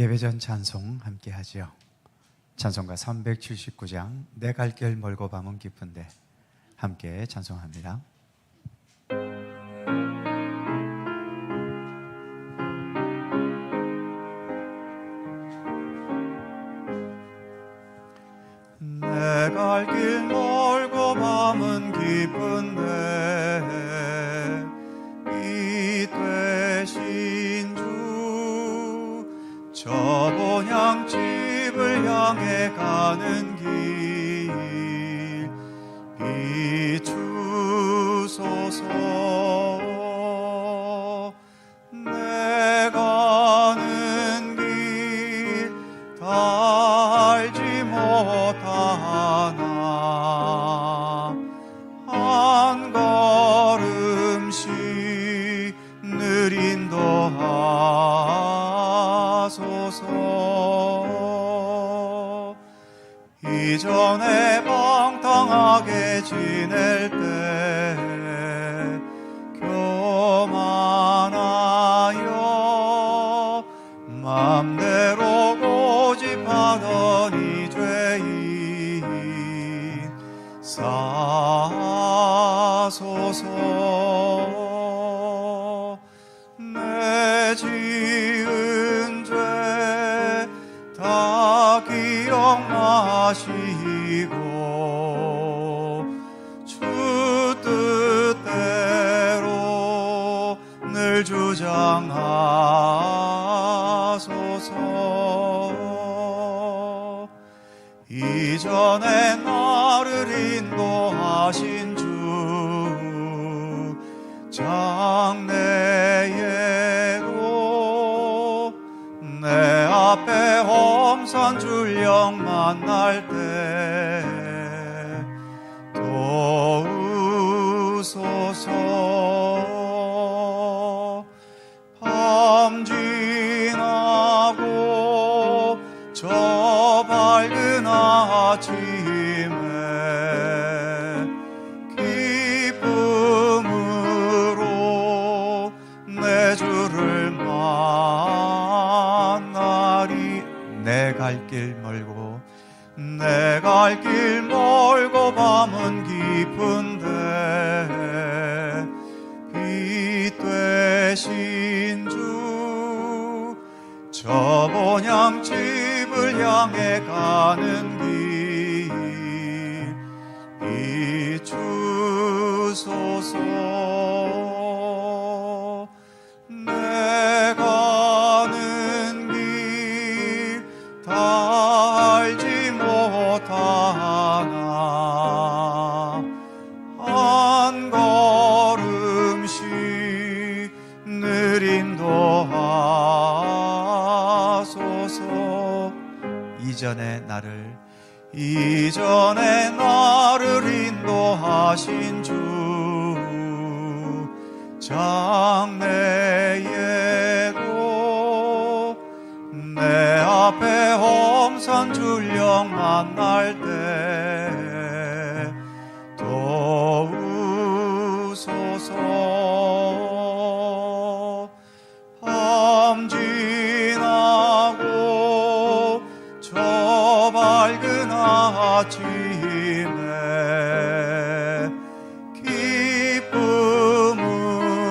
예배전 찬송 함께 하지요. 찬송가 379장 내 갈 길 멀고 밤은 깊은데 함께 찬송합니다. 내 갈 길 멀고 밤은 깊은데 이 되신 주 저 본향집을 향해 가는 길 비추소서. 내 가는 길 다 알지 못하나 한 걸음씩 늘 인도하소서. 이전에 방탕하게 지낼 때 교만하여 맘대로 고집하던 이 죄인 사소서. 내 지은 죄 다 기억나시고 주 뜻대로 늘 주장하소서. 이전에 나를 인도하신 주 장래예로 내 앞에 험산 줄령 만날 때 도우소서. 밤 지나고 저 밝은 아침에 기쁨으로 내 주를 만나리. 내 갈 길 멀고 내 갈 길 멀고 밤은 깊은데 빛 되신 주 저 본향집을 향해 가는 길 비추소서. 내 가는 길 다 알지 못하나 한 걸음씩 늘 인도하소서. 이전에 나를 인도하신 주 장래예고 내 앞에 험산 줄령 만날 때 도우소서. 밤 지나고 저 밝은 아침에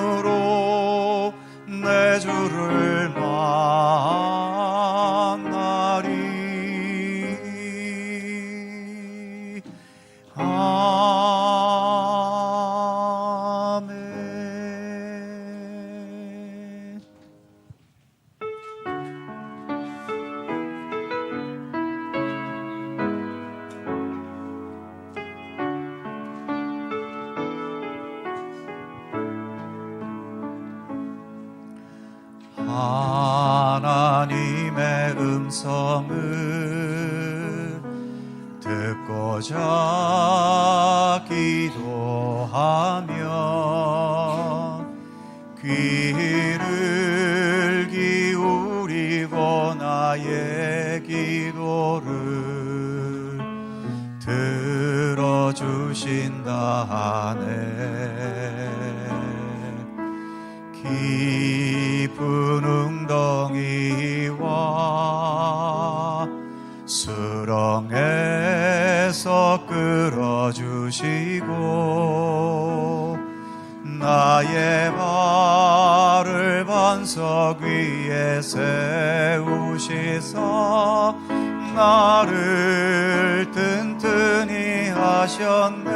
기쁨으로 내 주를 만나리. 아멘. 하나님의 음성을 듣고자 기도하며 귀를 기울이고 나의 기도를 들어주신다네. 깊은 웅덩이와 수렁에서 끌어주시고 나의 발을 반석 위에 세우시사 나를 튼튼히 하셨네.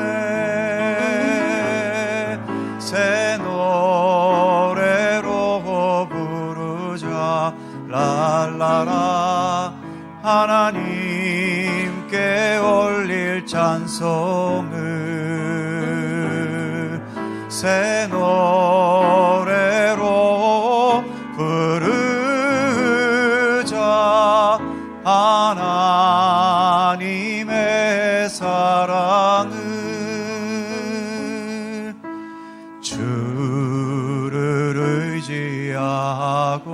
새 노래로 부르자 랄라라. 하나님께 올릴 찬송을 새 노래로 부르자. 하나님의 사랑을 주를 의지하고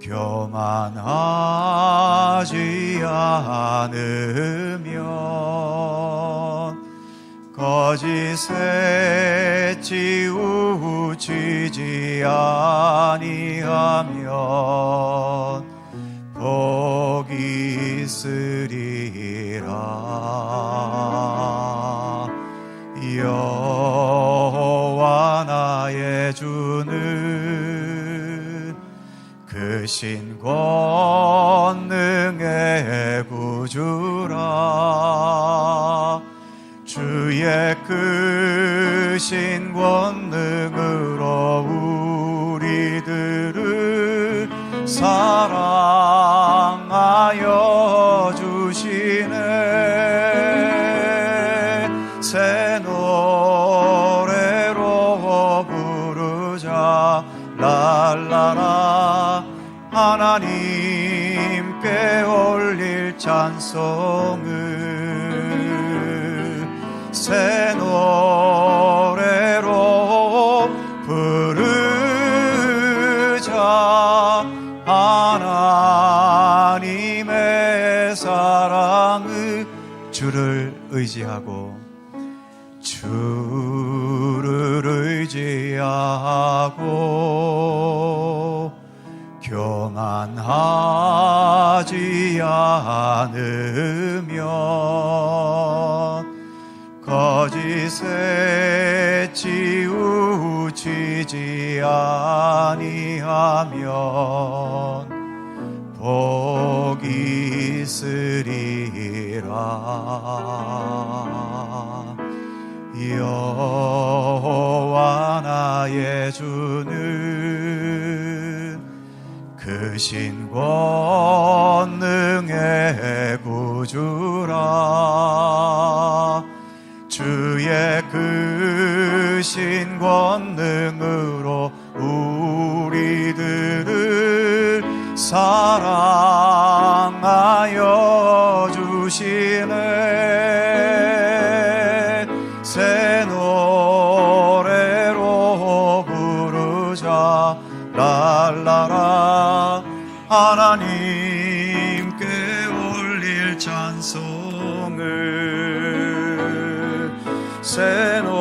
교만하지 않으면 거짓에 치우치지 아니하면 복이 있으리라. 여호와 나의 주는 크신 권능의 구주라. 주의 크신 권능으로 우리들을 사랑하여 주시네. 새 노래로 부르자 랄라라. 하나님께 올릴 찬송을 새 노래로 부르자. 하나님의 사랑을 주를 의지하고 주를 의지하고 교만하지 않으면 거짓에 치우치지 아니하면 복이 있으리라. 여호와 나의 주는 크신 권능의 구주라. 주의 크신 권능으로 우리들을 사랑하여 주시네. 새 노래로 부르자 랄라라. 하나님께 올릴 찬송을 새 노래로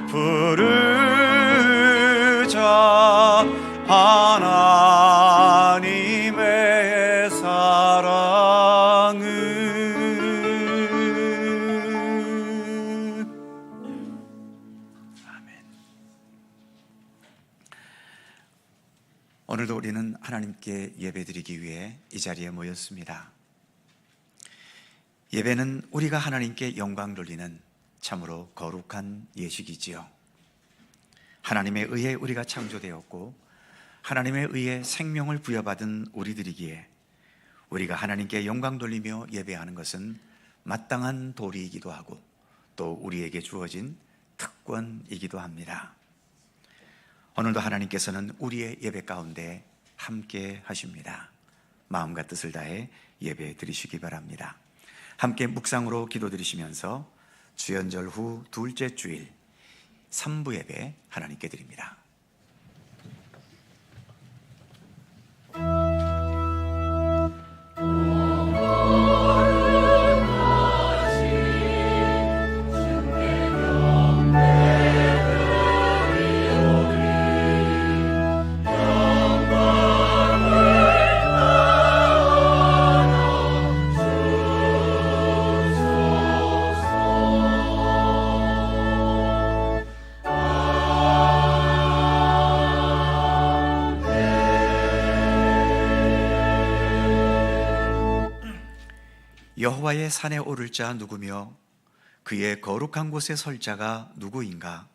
부르자. 하나님의 사랑을. 아멘. 오늘도 우리는 하나님께 예배드리기 위해 이 자리에 모였습니다. 예배는 우리가 하나님께 영광 돌리는 참으로 거룩한 예식이지요. 하나님에 의해 우리가 창조되었고 하나님에 의해 생명을 부여받은 우리들이기에 우리가 하나님께 영광 돌리며 예배하는 것은 마땅한 도리이기도 하고 또 우리에게 주어진 특권이기도 합니다. 오늘도 하나님께서는 우리의 예배 가운데 함께 하십니다. 마음과 뜻을 다해 예배 드리시기 바랍니다. 함께 묵상으로 기도드리시면서 주연절 후 둘째 주일 3부 예배 하나님께 드립니다. 영광 여호와의 산에 오를 자 누구며 그의 거룩한 곳에 설 자가 누구인가?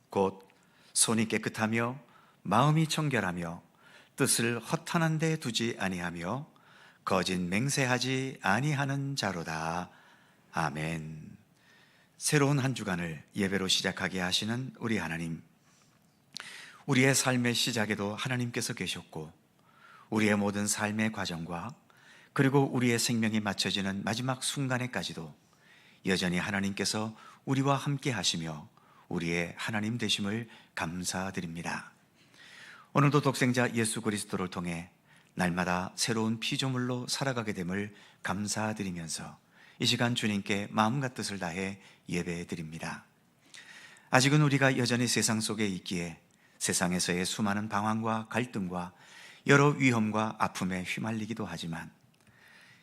곧 손이 깨끗하며 마음이 청결하며 뜻을 허탄한 데 두지 아니하며 거짓 맹세하지 아니하는 자로다. 아멘. 새로운 한 주간을 예배로 시작하게 하시는 우리 하나님, 우리의 삶의 시작에도 하나님께서 계셨고 우리의 모든 삶의 과정과 그리고 우리의 생명이 맞춰지는 마지막 순간에까지도 여전히 하나님께서 우리와 함께 하시며 우리의 하나님 되심을 감사드립니다. 오늘도 독생자 예수 그리스도를 통해 날마다 새로운 피조물로 살아가게 됨을 감사드리면서 이 시간 주님께 마음과 뜻을 다해 예배드립니다. 아직은 우리가 여전히 세상 속에 있기에 세상에서의 수많은 방황과 갈등과 여러 위험과 아픔에 휘말리기도 하지만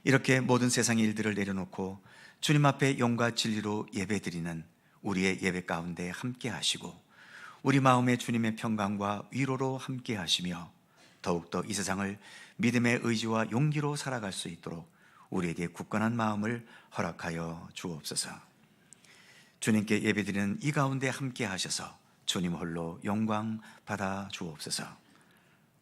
이렇게 모든 세상의 일들을 내려놓고 주님 앞에 영과 진리로 예배드리는 우리의 예배 가운데 함께 하시고 우리 마음에 주님의 평강과 위로로 함께 하시며 더욱더 이 세상을 믿음의 의지와 용기로 살아갈 수 있도록 우리에게 굳건한 마음을 허락하여 주옵소서. 주님께 예배드리는 이 가운데 함께 하셔서 주님 홀로 영광 받아 주옵소서.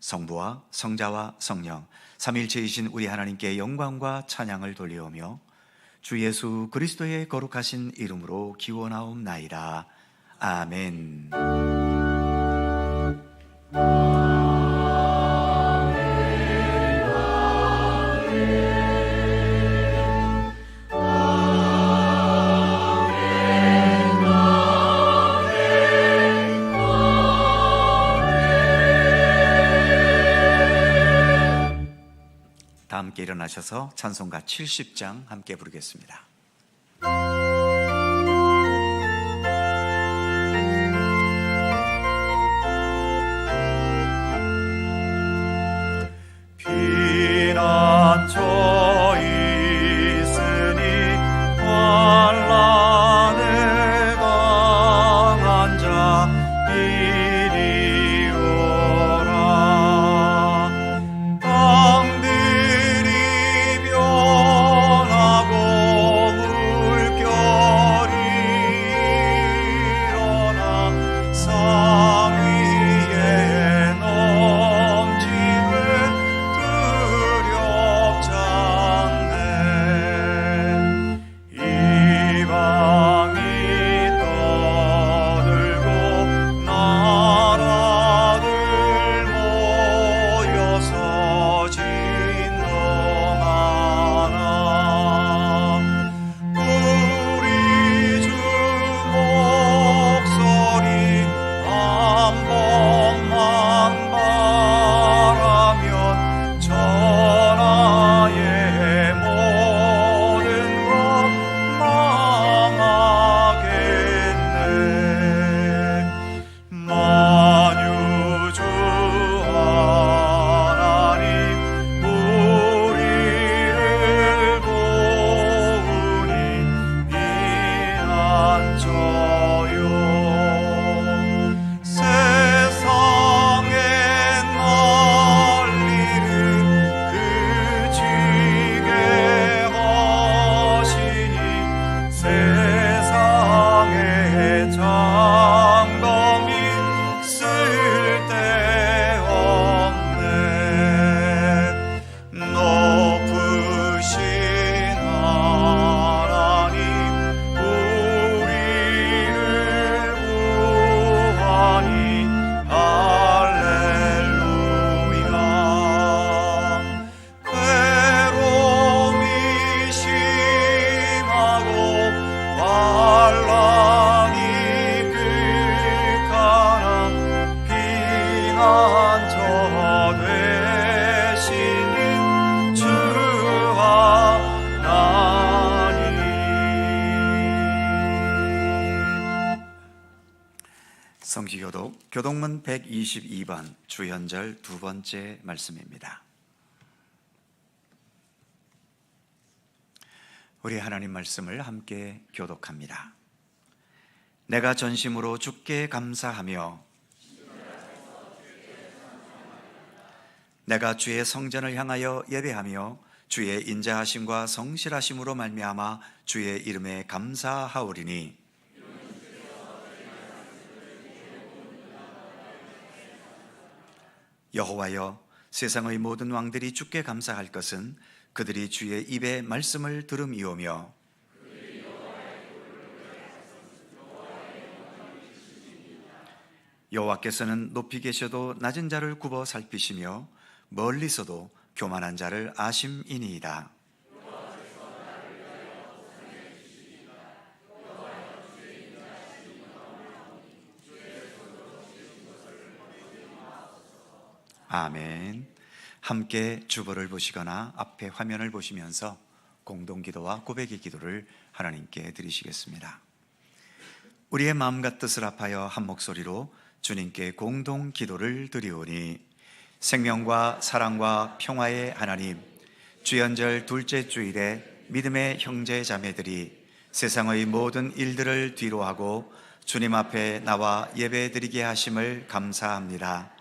성부와 성자와 성령 삼위일체이신 우리 하나님께 영광과 찬양을 돌려오며 주 예수 그리스도의 거룩하신 이름으로 기원하옵나이다. 아멘. 다 함께 일어나셔서 찬송가 70장 함께 부르겠습니다. 피난처 있으니 환난에 당한 자 이리 오라. 땅들이 변하고 물결이 일어나 산 위에 넘치네 두렵잖네. 이방이 떠들고 나라들 모여서 진동하나. 우리 주 목소리 한 번만 바라면 천하의 모든 것 망하겠네. 만유주 하나님 우리를 도우니 피난처요. 세상의 난리를 그치게 하시니 세상의 장동이 쓸데없네. 높으신 하나님 우리를 구하니 할렐루야. 괴로움이 심하고 환난이 극하나 피난처 되시는 주 하나님. 성지교독 교독문 122번 주현절 두 번째 말씀입니다. 우리 하나님 말씀을 함께 교독합니다. 내가 전심으로 주께 감사하며 내가 주의 성전을 향하여 예배하며 주의 인자하심과 성실하심으로 말미암아 주의 이름에 감사하오리니 여호와여, 세상의 모든 왕들이 주께 감사할 것은 그들이 주의 입의 말씀을 들음이오며 여호와께서는 높이 계셔도 낮은 자를 굽어 살피시며 멀리서도 교만한 자를 아심이니이다. 아멘. 함께 주보를 보시거나 앞에 화면을 보시면서 공동기도와 고백의 기도를 하나님께 드리시겠습니다. 우리의 마음과 뜻을 합하여 한 목소리로 주님께 공동 기도를 드리오니 생명과 사랑과 평화의 하나님, 주연절 둘째 주일에 믿음의 형제 자매들이 세상의 모든 일들을 뒤로하고 주님 앞에 나와 예배드리게 하심을 감사합니다.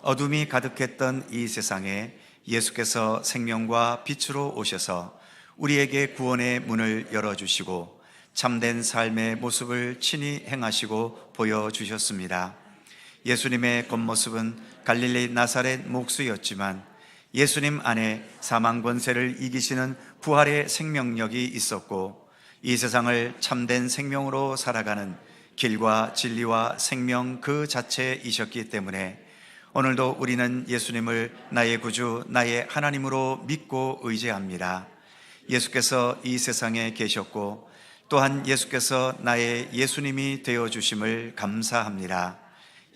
어둠이 가득했던 이 세상에 예수께서 생명과 빛으로 오셔서 우리에게 구원의 문을 열어주시고 참된 삶의 모습을 친히 행하시고 보여주셨습니다. 예수님의 겉모습은 갈릴리 나사렛 목수였지만 예수님 안에 사망 권세를 이기시는 부활의 생명력이 있었고 이 세상을 참된 생명으로 살아가는 길과 진리와 생명 그 자체이셨기 때문에 오늘도 우리는 예수님을 나의 구주, 나의 하나님으로 믿고 의지합니다. 예수께서 이 세상에 계셨고 또한 예수께서 나의 예수님이 되어주심을 감사합니다.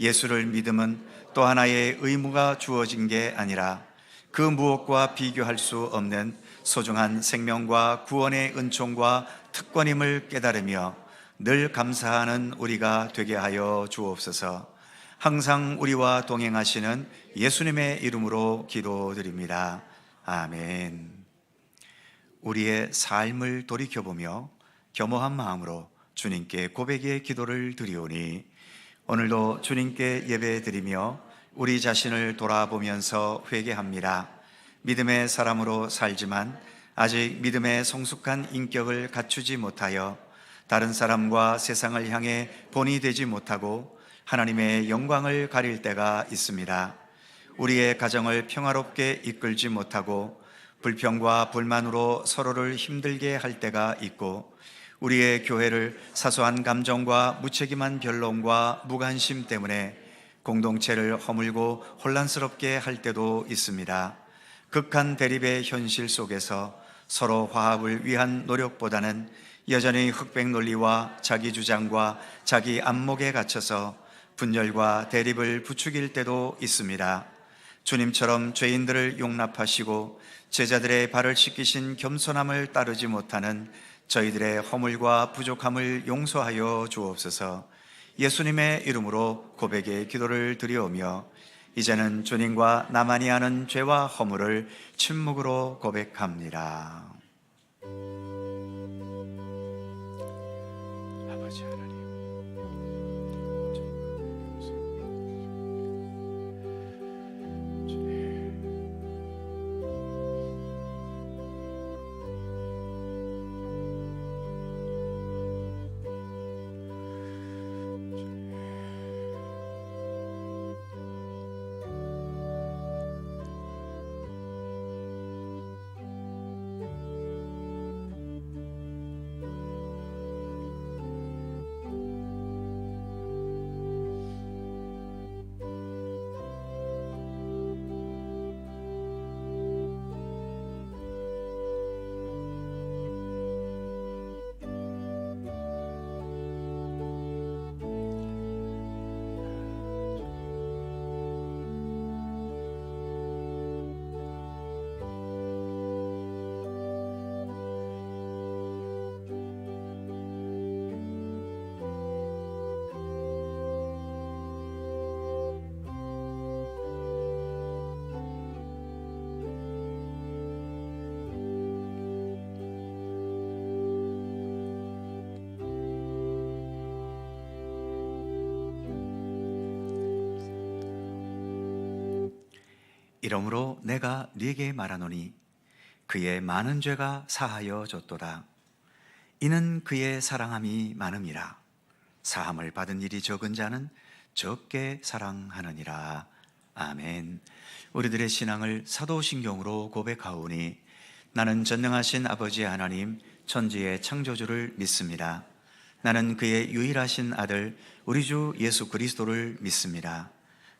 예수를 믿음은 또 하나의 의무가 주어진 게 아니라 그 무엇과 비교할 수 없는 소중한 생명과 구원의 은총과 특권임을 깨달으며 늘 감사하는 우리가 되게 하여 주옵소서. 항상 우리와 동행하시는 예수님의 이름으로 기도드립니다. 아멘. 우리의 삶을 돌이켜보며 겸허한 마음으로 주님께 고백의 기도를 드리오니 오늘도 주님께 예배드리며 우리 자신을 돌아보면서 회개합니다. 믿음의 사람으로 살지만 아직 믿음의 성숙한 인격을 갖추지 못하여 다른 사람과 세상을 향해 본이 되지 못하고 하나님의 영광을 가릴 때가 있습니다. 우리의 가정을 평화롭게 이끌지 못하고 불평과 불만으로 서로를 힘들게 할 때가 있고 우리의 교회를 사소한 감정과 무책임한 변론과 무관심 때문에 공동체를 허물고 혼란스럽게 할 때도 있습니다. 극한 대립의 현실 속에서 서로 화합을 위한 노력보다는 여전히 흑백 논리와 자기 주장과 자기 안목에 갇혀서 분열과 대립을 부추길 때도 있습니다. 주님처럼 죄인들을 용납하시고 제자들의 발을 씻기신 겸손함을 따르지 못하는 저희들의 허물과 부족함을 용서하여 주옵소서. 예수님의 이름으로 고백의 기도를 드리오며 이제는 주님과 나만이 아는 죄와 허물을 침묵으로 고백합니다. 아버지 하나님, 이러므로 내가 네게 말하노니 그의 많은 죄가 사하여 줬도다. 이는 그의 사랑함이 많음이라. 사함을 받은 일이 적은 자는 적게 사랑하느니라. 아멘. 우리들의 신앙을 사도신경으로 고백하오니 나는 전능하신 아버지 하나님 천지의 창조주를 믿습니다. 나는 그의 유일하신 아들 우리 주 예수 그리스도를 믿습니다.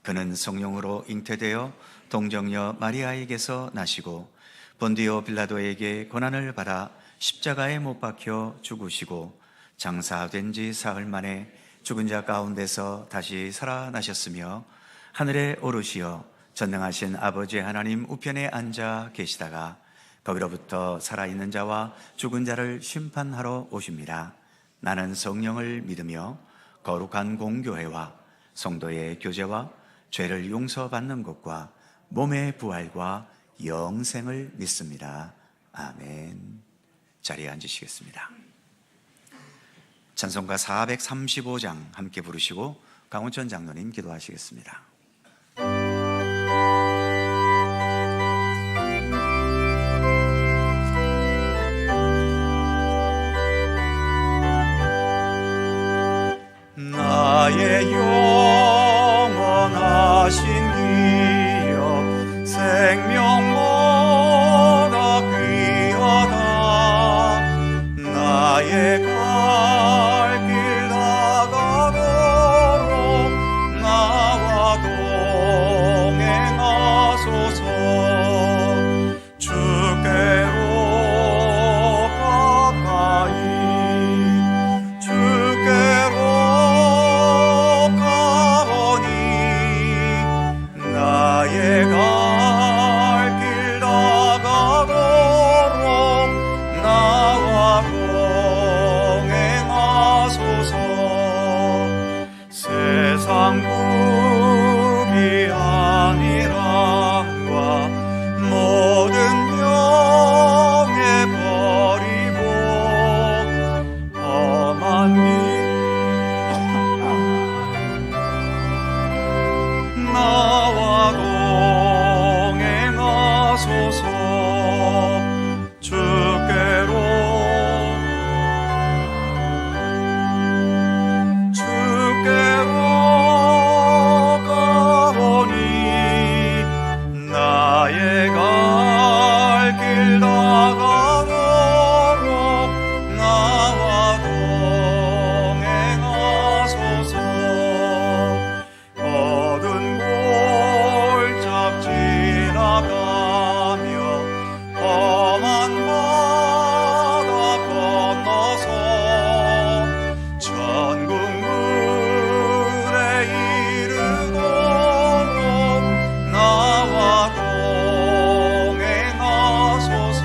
그는 성령으로 잉태되어 동정녀 마리아에게서 나시고 본디오 빌라도에게 고난을 받아 십자가에 못 박혀 죽으시고 장사된 지 사흘 만에 죽은 자 가운데서 다시 살아나셨으며 하늘에 오르시어 전능하신 아버지 하나님 우편에 앉아 계시다가 거기로부터 살아있는 자와 죽은 자를 심판하러 오십니다. 나는 성령을 믿으며 거룩한 공교회와 성도의 교제와 죄를 용서받는 것과 몸의 부활과 영생을 믿습니다. 아멘. 자리에 앉으시겠습니다. 찬송가 435장 함께 부르시고 강원천 장로님 기도하시겠습니다. 나의 영원하신 기여 생명보다 귀하다. 나의 갈 길 다가도록 나와 동행하소서. 주께로 가까이 주께로 가오니 나의 갈 길 다가도록 나와 동행하소서. 세상 무기 아니란과 모든 명예 버리고 험한 길 나와 동행하소서. 주께로 가오니 나의 갈 길 다가도록 나와 동행하소서. 어두운 골짝 지나가며 험한 바다 건너서 천국 물에 이르도록 나와 동행하소서.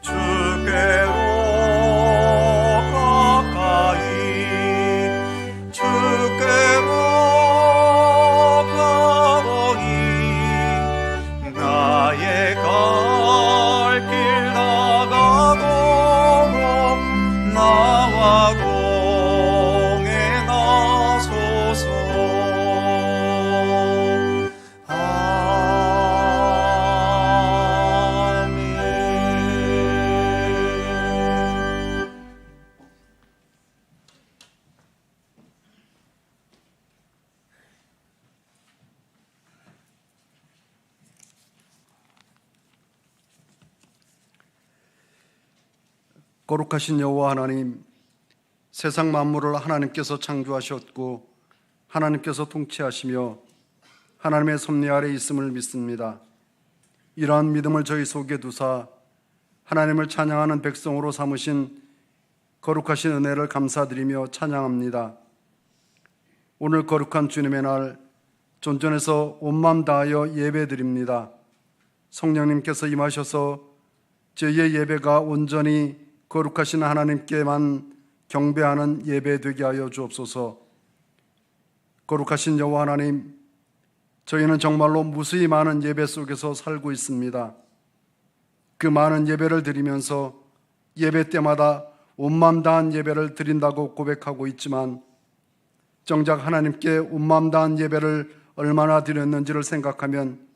주께로 가까이 주께로 가오니 나의 갈 길 다가도록 나와 동행하소서. 아멘. 거룩하신 여호와 하나님, 세상 만물을 하나님께서 창조하셨고 하나님께서 통치하시며 하나님의 섭리 아래 있음을 믿습니다. 이러한 믿음을 저희 속에 두사 하나님을 찬양하는 백성으로 삼으신 거룩하신 은혜를 감사드리며 찬양합니다. 오늘 거룩한 주님의 날 존전에서 온 마음 다하여 예배드립니다. 성령님께서 임하셔서 저희의 예배가 온전히 거룩하신 하나님께만 경배하는 예배 되게 하여 주옵소서. 거룩하신 여호와 하나님, 저희는 정말로 무수히 많은 예배 속에서 살고 있습니다. 그 많은 예배를 드리면서 예배 때마다 온 마음 다한 예배를 드린다고 고백하고 있지만 정작 하나님께 온 마음 다한 예배를 얼마나 드렸는지를 생각하면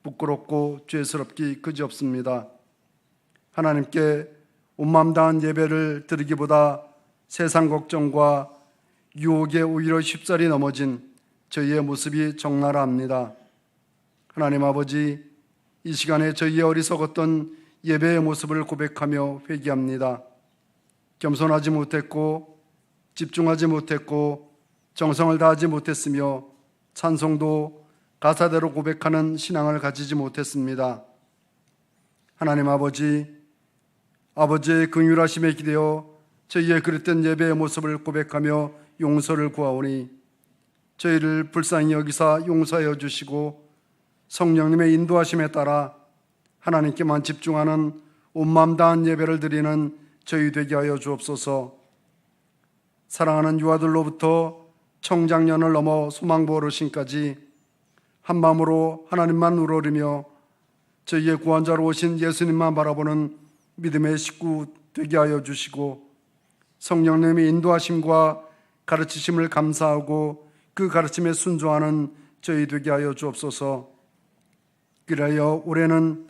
부끄럽고 죄스럽기 그지없습니다. 하나님께 온마음 다한 예배를 드리기보다 세상 걱정과 유혹에 오히려 쉽사리 넘어진 저희의 모습이 적나라합니다. 하나님 아버지, 이 시간에 저희의 어리석었던 예배의 모습을 고백하며 회개합니다. 겸손하지 못했고 집중하지 못했고 정성을 다하지 못했으며 찬송도 가사대로 고백하는 신앙을 가지지 못했습니다. 하나님 아버지, 아버지의 긍휼하심에 기대어 저희의 그릇된 예배의 모습을 고백하며 용서를 구하오니 저희를 불쌍히 여기사 용서하여 주시고 성령님의 인도하심에 따라 하나님께만 집중하는 온마음 다한 예배를 드리는 저희 되게 하여 주옵소서. 사랑하는 유아들로부터 청장년을 넘어 소망부 어르신까지 한마음으로 하나님만 우러르며 저희의 구원자로 오신 예수님만 바라보는 믿음의 식구 되게 하여 주시고 성령님의 인도하심과 가르치심을 감사하고 그 가르침에 순종하는 저희 되게 하여 주옵소서. 그리하여 올해는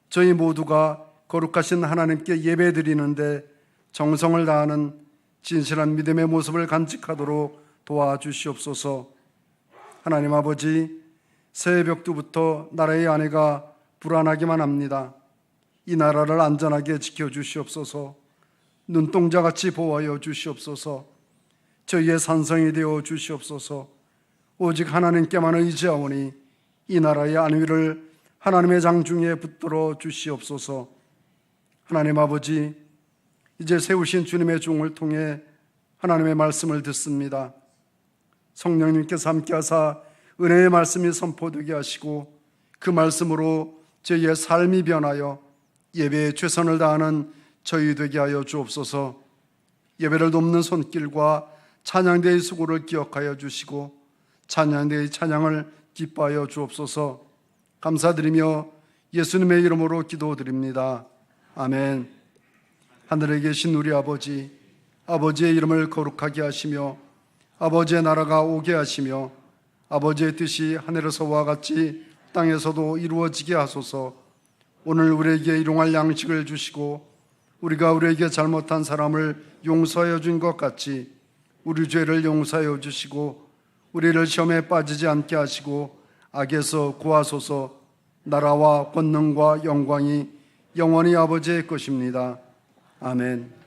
저희 모두가 거룩하신 하나님께 예배드리는데 정성을 다하는 진실한 믿음의 모습을 간직하도록 도와주시옵소서. 하나님 아버지, 새벽부터 나라의 아내가 불안하기만 합니다. 이 나라를 안전하게 지켜주시옵소서. 눈동자같이 보호하여 주시옵소서. 저희의 산성이 되어 주시옵소서. 오직 하나님께만 의지하오니 이 나라의 안위를 하나님의 장중에 붙들어 주시옵소서. 하나님 아버지, 이제 세우신 주님의 종을 통해 하나님의 말씀을 듣습니다. 성령님께서 함께하사 은혜의 말씀이 선포되게 하시고 그 말씀으로 저희의 삶이 변하여 예배에 최선을 다하는 저희 되게 하여 주옵소서. 예배를 돕는 손길과 찬양대의 수고를 기억하여 주시고 찬양대의 찬양을 기뻐하여 주옵소서. 감사드리며 예수님의 이름으로 기도드립니다. 아멘. 하늘에 계신 우리 아버지, 아버지의 이름을 거룩하게 하시며 아버지의 나라가 오게 하시며 아버지의 뜻이 하늘에서와 같이 땅에서도 이루어지게 하소서. 오늘 우리에게 일용할 양식을 주시고 우리가 우리에게 잘못한 사람을 용서하여 준 것 같이 우리 죄를 용서하여 주시고 우리를 시험에 빠지지 않게 하시고 악에서 구하소서. 나라와 권능과 영광이 영원히 아버지의 것입니다. 아멘.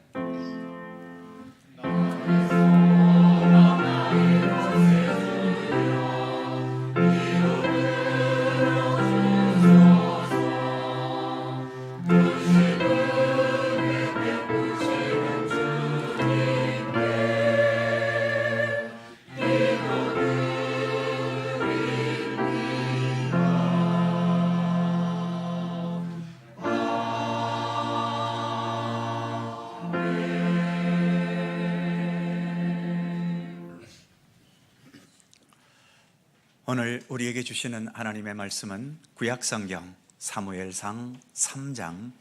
오늘 우리에게 주시는 하나님의 말씀은 구약성경 사무엘상 3장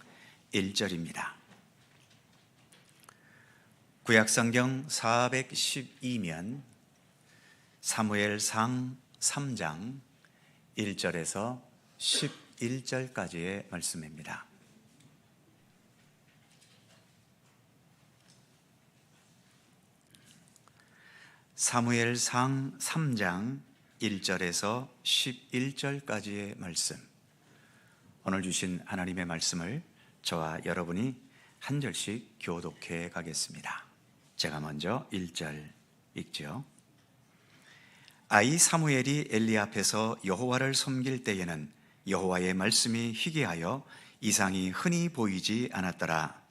1절입니다. 구약성경 412면 사무엘상 3장 1절에서 11절까지의 말씀입니다. 사무엘상 3장 1절에서 11절까지의 말씀, 오늘 주신 하나님의 말씀을 저와 여러분이 한 절씩 교독해 가겠습니다. 제가 먼저 1절 읽죠. 아이 사무엘이 엘리 앞에서 여호와를 섬길 때에는 여호와의 말씀이 희귀하여 이상이 흔히 보이지 않았더라.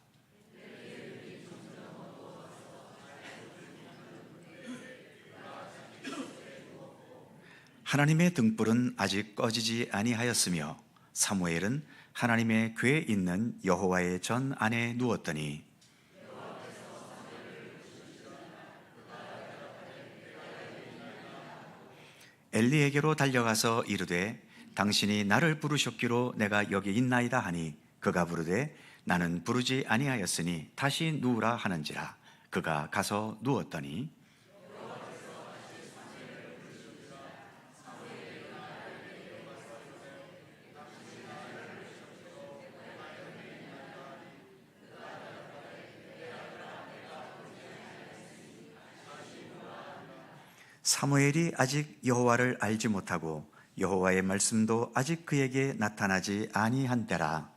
하나님의 등불은 아직 꺼지지 아니하였으며 사무엘은 하나님의 궤에 있는 여호와의 전 안에 누웠더니 엘리에게로 달려가서 이르되 당신이 나를 부르셨기로 내가 여기 있나이다 하니 그가 부르되 나는 부르지 아니하였으니 다시 누우라 하는지라. 그가 가서 누웠더니 사무엘이 아직 여호와를 알지 못하고 여호와의 말씀도 아직 그에게 나타나지 아니한 때라.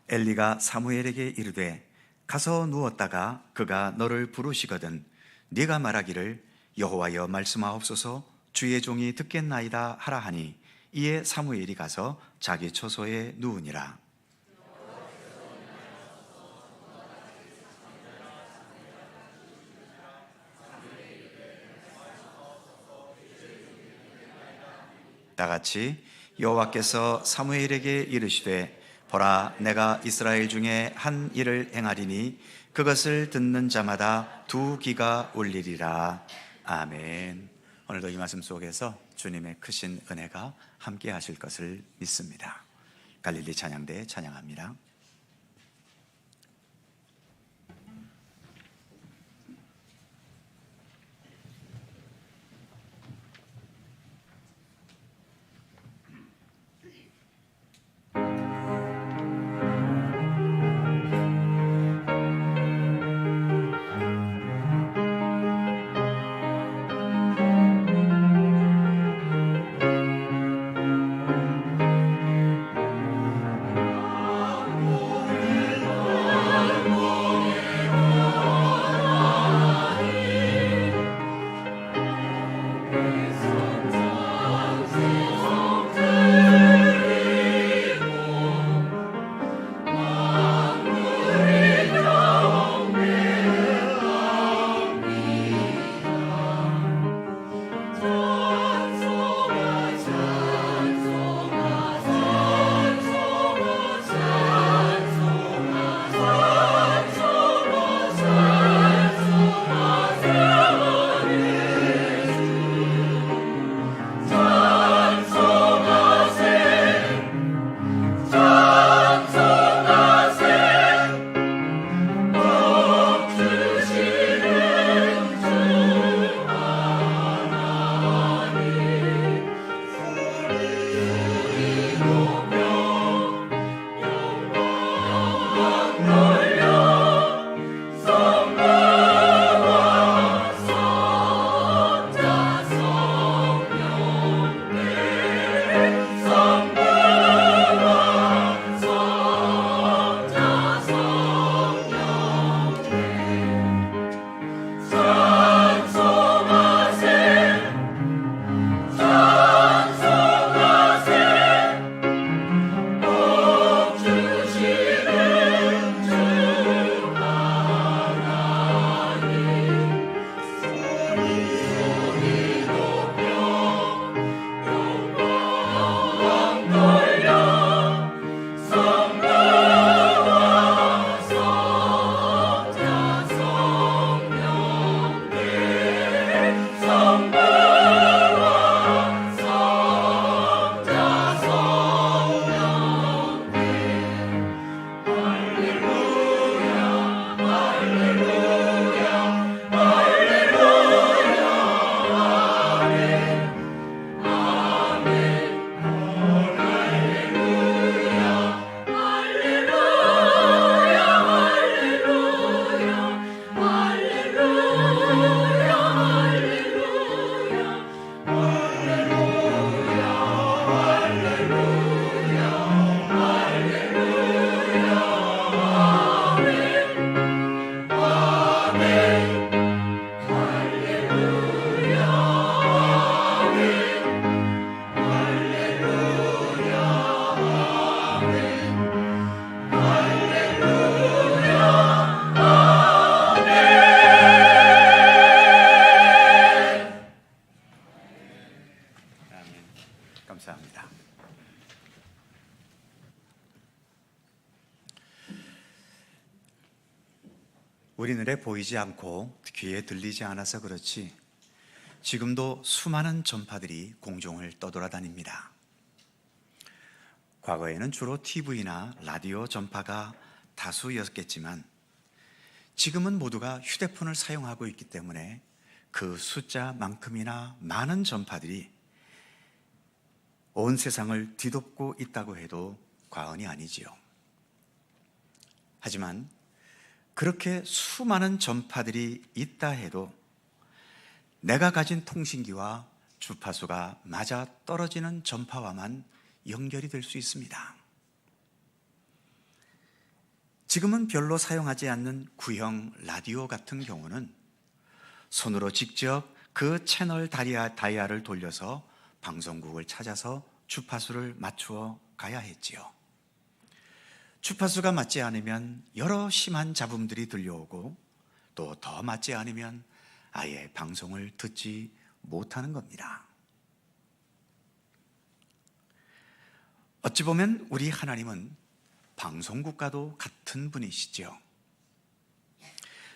엘리가 사무엘에게 이르되 가서 누웠다가 그가 너를 부르시거든 네가 말하기를 여호와여 말씀하옵소서 주의 종이 듣겠나이다 하라 하니 이에 사무엘이 가서 자기 처소에 누우니라. 다같이 여호와께서 사무엘에게 이르시되 보라 내가 이스라엘 중에 한 일을 행하리니 그것을 듣는 자마다 2귀가 울리리라. 아멘. 오늘도 이 말씀 속에서 주님의 크신 은혜가 함께 하실 것을 믿습니다. 갈릴리 찬양대 찬양합니다. 감사합니다. 우리 눈에 보이지 않고 귀에 들리지 않아서 그렇지 지금도 수많은 전파들이 공중을 떠돌아다닙니다. 과거에는 주로 TV나 라디오 전파가 다수였겠지만 지금은 모두가 휴대폰을 사용하고 있기 때문에 그 숫자만큼이나 많은 전파들이 온 세상을 뒤덮고 있다고 해도 과언이 아니지요. 하지만 그렇게 수많은 전파들이 있다 해도 내가 가진 통신기와 주파수가 맞아 떨어지는 전파와만 연결이 될 수 있습니다. 지금은 별로 사용하지 않는 구형 라디오 같은 경우는 손으로 직접 그 채널 다이아를 돌려서 방송국을 찾아서 주파수를 맞추어 가야 했지요. 주파수가 맞지 않으면 여러 심한 잡음들이 들려오고 또 더 맞지 않으면 아예 방송을 듣지 못하는 겁니다. 어찌 보면 우리 하나님은 방송국과도 같은 분이시죠.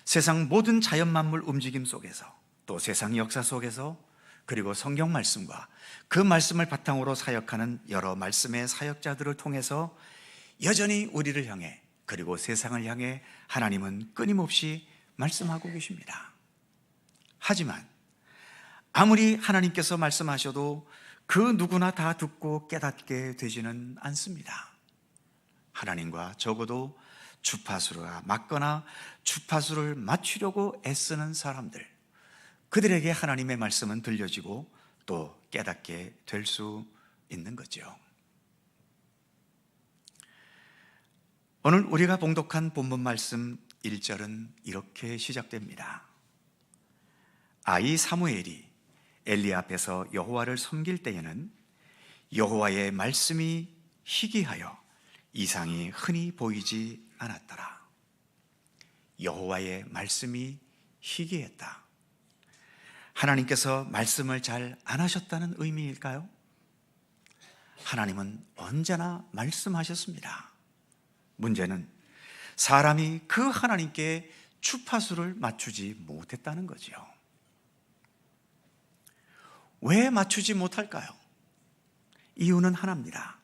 세상 모든 자연 만물 움직임 속에서 또 세상 역사 속에서 그리고 성경 말씀과 그 말씀을 바탕으로 사역하는 여러 말씀의 사역자들을 통해서 여전히 우리를 향해 그리고 세상을 향해 하나님은 끊임없이 말씀하고 계십니다. 하지만 아무리 하나님께서 말씀하셔도 그 누구나 다 듣고 깨닫게 되지는 않습니다. 하나님과 적어도 주파수를 맞거나 주파수를 맞추려고 애쓰는 사람들, 그들에게 하나님의 말씀은 들려지고 또 깨닫게 될 수 있는 거죠. 오늘 우리가 봉독한 본문 말씀 1절은 이렇게 시작됩니다. 아이 사무엘이 엘리 앞에서 여호와를 섬길 때에는 여호와의 말씀이 희귀하여 이상이 흔히 보이지 않았더라. 여호와의 말씀이 희귀했다. 하나님께서 말씀을 잘 안 하셨다는 의미일까요? 하나님은 언제나 말씀하셨습니다. 문제는 사람이 그 하나님께 주파수를 맞추지 못했다는 거지요. 왜 맞추지 못할까요? 이유는 하나입니다.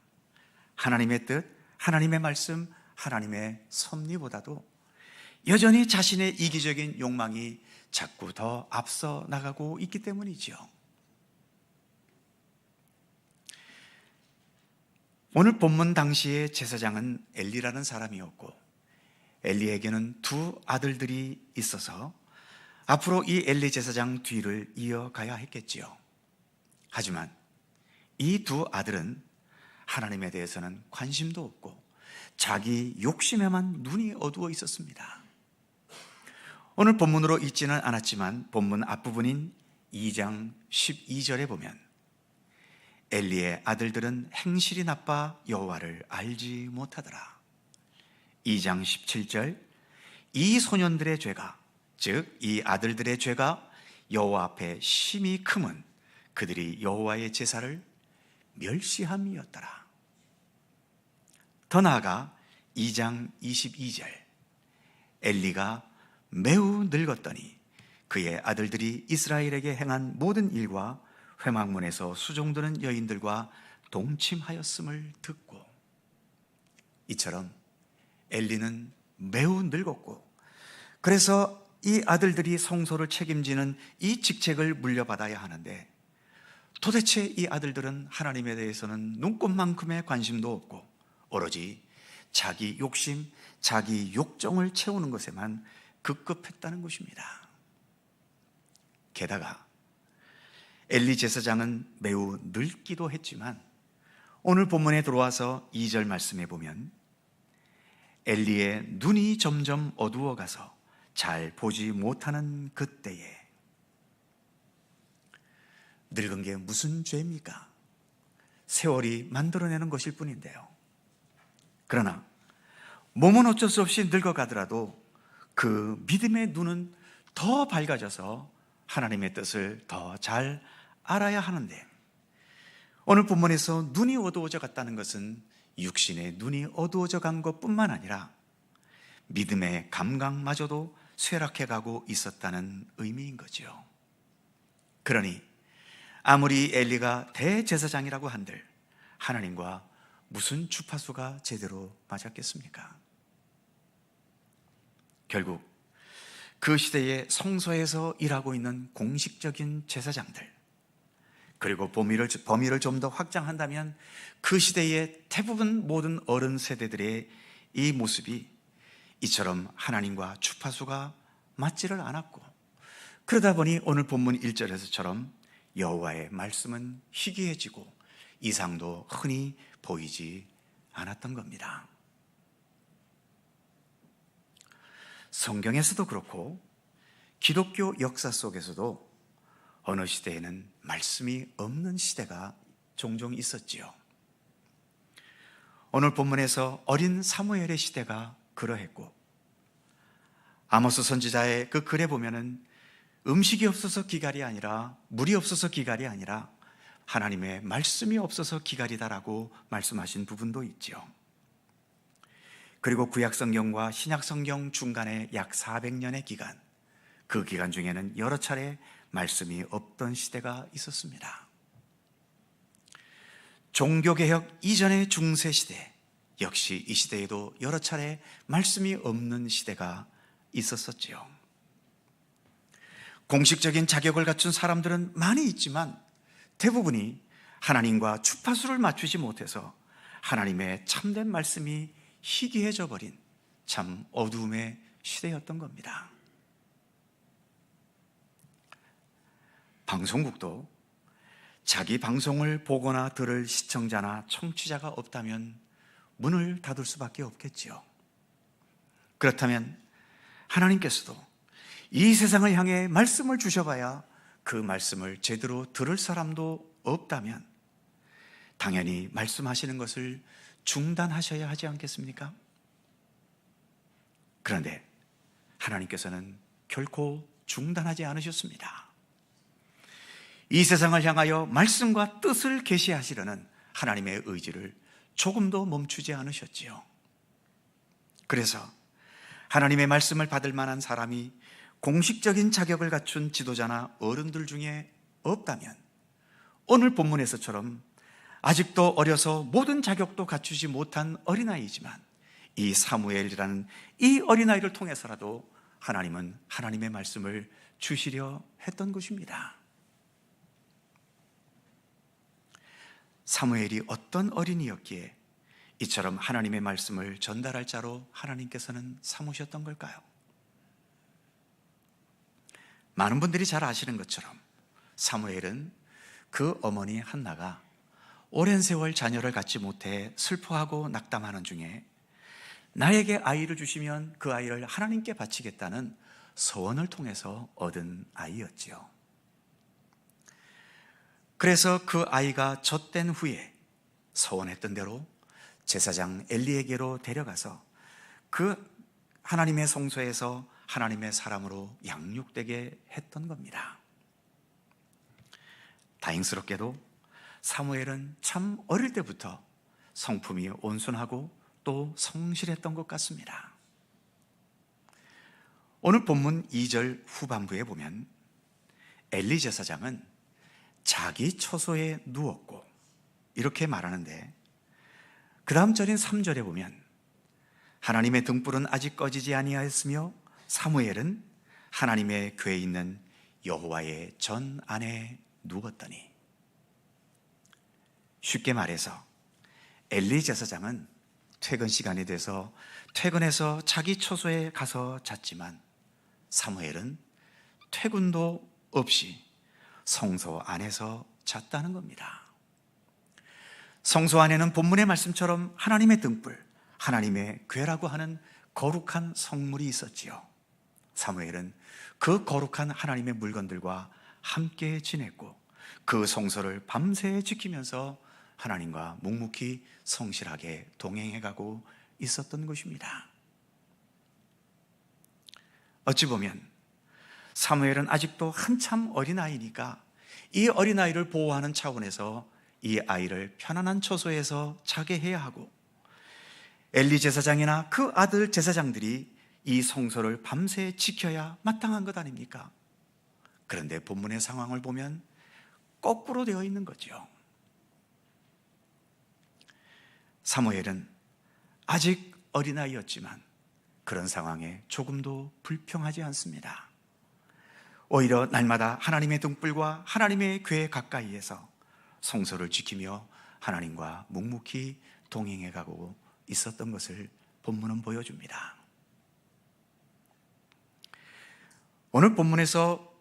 하나님의 뜻, 하나님의 말씀, 하나님의 섭리보다도 여전히 자신의 이기적인 욕망이 자꾸 더 앞서 나가고 있기 때문이죠. 오늘 본문 당시의 제사장은 엘리라는 사람이었고 엘리에게는 두 아들들이 있어서 앞으로 이 엘리 제사장 뒤를 이어가야 했겠지요. 하지만 이 두 아들은 하나님에 대해서는 관심도 없고 자기 욕심에만 눈이 어두워 있었습니다. 오늘 본문으로 읽지는 않았지만 본문 앞부분인 2장 12절에 보면 엘리의 아들들은 행실이 나빠 여호와를 알지 못하더라. 2장 17절 이 소년들의 죄가 즉 이 아들들의 죄가 여호와 앞에 심히 크면 그들이 여호와의 제사를 멸시함이었더라. 더 나아가 2장 22절 엘리가 매우 늙었더니 그의 아들들이 이스라엘에게 행한 모든 일과 회막문에서 수종드는 여인들과 동침하였음을 듣고, 이처럼 엘리는 매우 늙었고 그래서 이 아들들이 성소를 책임지는 이 직책을 물려받아야 하는데 도대체 이 아들들은 하나님에 대해서는 눈꼽만큼의 관심도 없고 오로지 자기 욕심, 자기 욕정을 채우는 것에만 급급했다는 것입니다. 게다가 엘리 제사장은 매우 늙기도 했지만 오늘 본문에 들어와서 2절 말씀해 보면 엘리의 눈이 점점 어두워가서 잘 보지 못하는 그때에, 늙은 게 무슨 죄입니까? 세월이 만들어내는 것일 뿐인데요. 그러나 몸은 어쩔 수 없이 늙어가더라도 그 믿음의 눈은 더 밝아져서 하나님의 뜻을 더 잘 알아야 하는데, 오늘 본문에서 눈이 어두워져 갔다는 것은 육신의 눈이 어두워져 간 것뿐만 아니라 믿음의 감각마저도 쇠락해 가고 있었다는 의미인 거죠. 그러니 아무리 엘리가 대제사장이라고 한들 하나님과 무슨 주파수가 제대로 맞았겠습니까? 결국 그 시대의 성소에서 일하고 있는 공식적인 제사장들, 그리고 범위를 좀 더 확장한다면 그 시대의 대부분 모든 어른 세대들의 이 모습이 이처럼 하나님과 주파수가 맞지를 않았고, 그러다 보니 오늘 본문 1절에서처럼 여호와의 말씀은 희귀해지고 이상도 흔히 보이지 않았던 겁니다. 성경에서도 그렇고 기독교 역사 속에서도 어느 시대에는 말씀이 없는 시대가 종종 있었지요. 오늘 본문에서 어린 사무엘의 시대가 그러했고, 아모스 선지자의 그 글에 보면은 음식이 없어서 기갈이 아니라, 물이 없어서 기갈이 아니라 하나님의 말씀이 없어서 기갈이다라고 말씀하신 부분도 있죠. 그리고 구약성경과 신약성경 중간에 약 400년의 기간, 그 기간 중에는 여러 차례 말씀이 없던 시대가 있었습니다. 종교개혁 이전의 중세시대, 역시 이 시대에도 여러 차례 말씀이 없는 시대가 있었었지요. 공식적인 자격을 갖춘 사람들은 많이 있지만 대부분이 하나님과 주파수를 맞추지 못해서 하나님의 참된 말씀이 희귀해져 버린 참 어두움의 시대였던 겁니다. 방송국도 자기 방송을 보거나 들을 시청자나 청취자가 없다면 문을 닫을 수밖에 없겠지요. 그렇다면 하나님께서도 이 세상을 향해 말씀을 주셔봐야 그 말씀을 제대로 들을 사람도 없다면 당연히 말씀하시는 것을 중단하셔야 하지 않겠습니까? 그런데 하나님께서는 결코 중단하지 않으셨습니다. 이 세상을 향하여 말씀과 뜻을 계시하시려는 하나님의 의지를 조금도 멈추지 않으셨지요. 그래서 하나님의 말씀을 받을 만한 사람이 공식적인 자격을 갖춘 지도자나 어른들 중에 없다면 오늘 본문에서처럼 아직도 어려서 모든 자격도 갖추지 못한 어린아이지만 이 사무엘이라는 이 어린아이를 통해서라도 하나님은 하나님의 말씀을 주시려 했던 것입니다. 사무엘이 어떤 어린이였기에 이처럼 하나님의 말씀을 전달할 자로 하나님께서는 삼으셨던 걸까요? 많은 분들이 잘 아시는 것처럼 사무엘은 그 어머니 한나가 오랜 세월 자녀를 갖지 못해 슬퍼하고 낙담하는 중에 나에게 아이를 주시면 그 아이를 하나님께 바치겠다는 소원을 통해서 얻은 아이였지요. 그래서 그 아이가 젖된 후에 소원했던 대로 제사장 엘리에게로 데려가서 그 하나님의 성소에서 하나님의 사람으로 양육되게 했던 겁니다. 다행스럽게도 사무엘은 참 어릴 때부터 성품이 온순하고 또 성실했던 것 같습니다. 오늘 본문 2절 후반부에 보면 엘리 제사장은 자기 처소에 누웠고 이렇게 말하는데, 그 다음 절인 3절에 보면 하나님의 등불은 아직 꺼지지 아니하였으며 사무엘은 하나님의 궤에 있는 여호와의 전 안에 누웠더니, 쉽게 말해서 엘리 제사장은 퇴근 시간이 돼서 퇴근해서 자기 처소에 가서 잤지만 사무엘은 퇴근도 없이 성소 안에서 잤다는 겁니다. 성소 안에는 본문의 말씀처럼 하나님의 등불, 하나님의 궤라고 하는 거룩한 성물이 있었지요. 사무엘은 그 거룩한 하나님의 물건들과 함께 지냈고 그 성소를 밤새 지키면서 하나님과 묵묵히 성실하게 동행해가고 있었던 것입니다. 어찌 보면 사무엘은 아직도 한참 어린아이니까 이 어린아이를 보호하는 차원에서 이 아이를 편안한 처소에서 자게 해야 하고, 엘리 제사장이나 그 아들 제사장들이 이 성소를 밤새 지켜야 마땅한 것 아닙니까? 그런데 본문의 상황을 보면 거꾸로 되어 있는 거죠. 사무엘은 아직 어린아이였지만 그런 상황에 조금도 불평하지 않습니다. 오히려 날마다 하나님의 등불과 하나님의 궤 가까이에서 성소를 지키며 하나님과 묵묵히 동행해 가고 있었던 것을 본문은 보여줍니다. 오늘 본문에서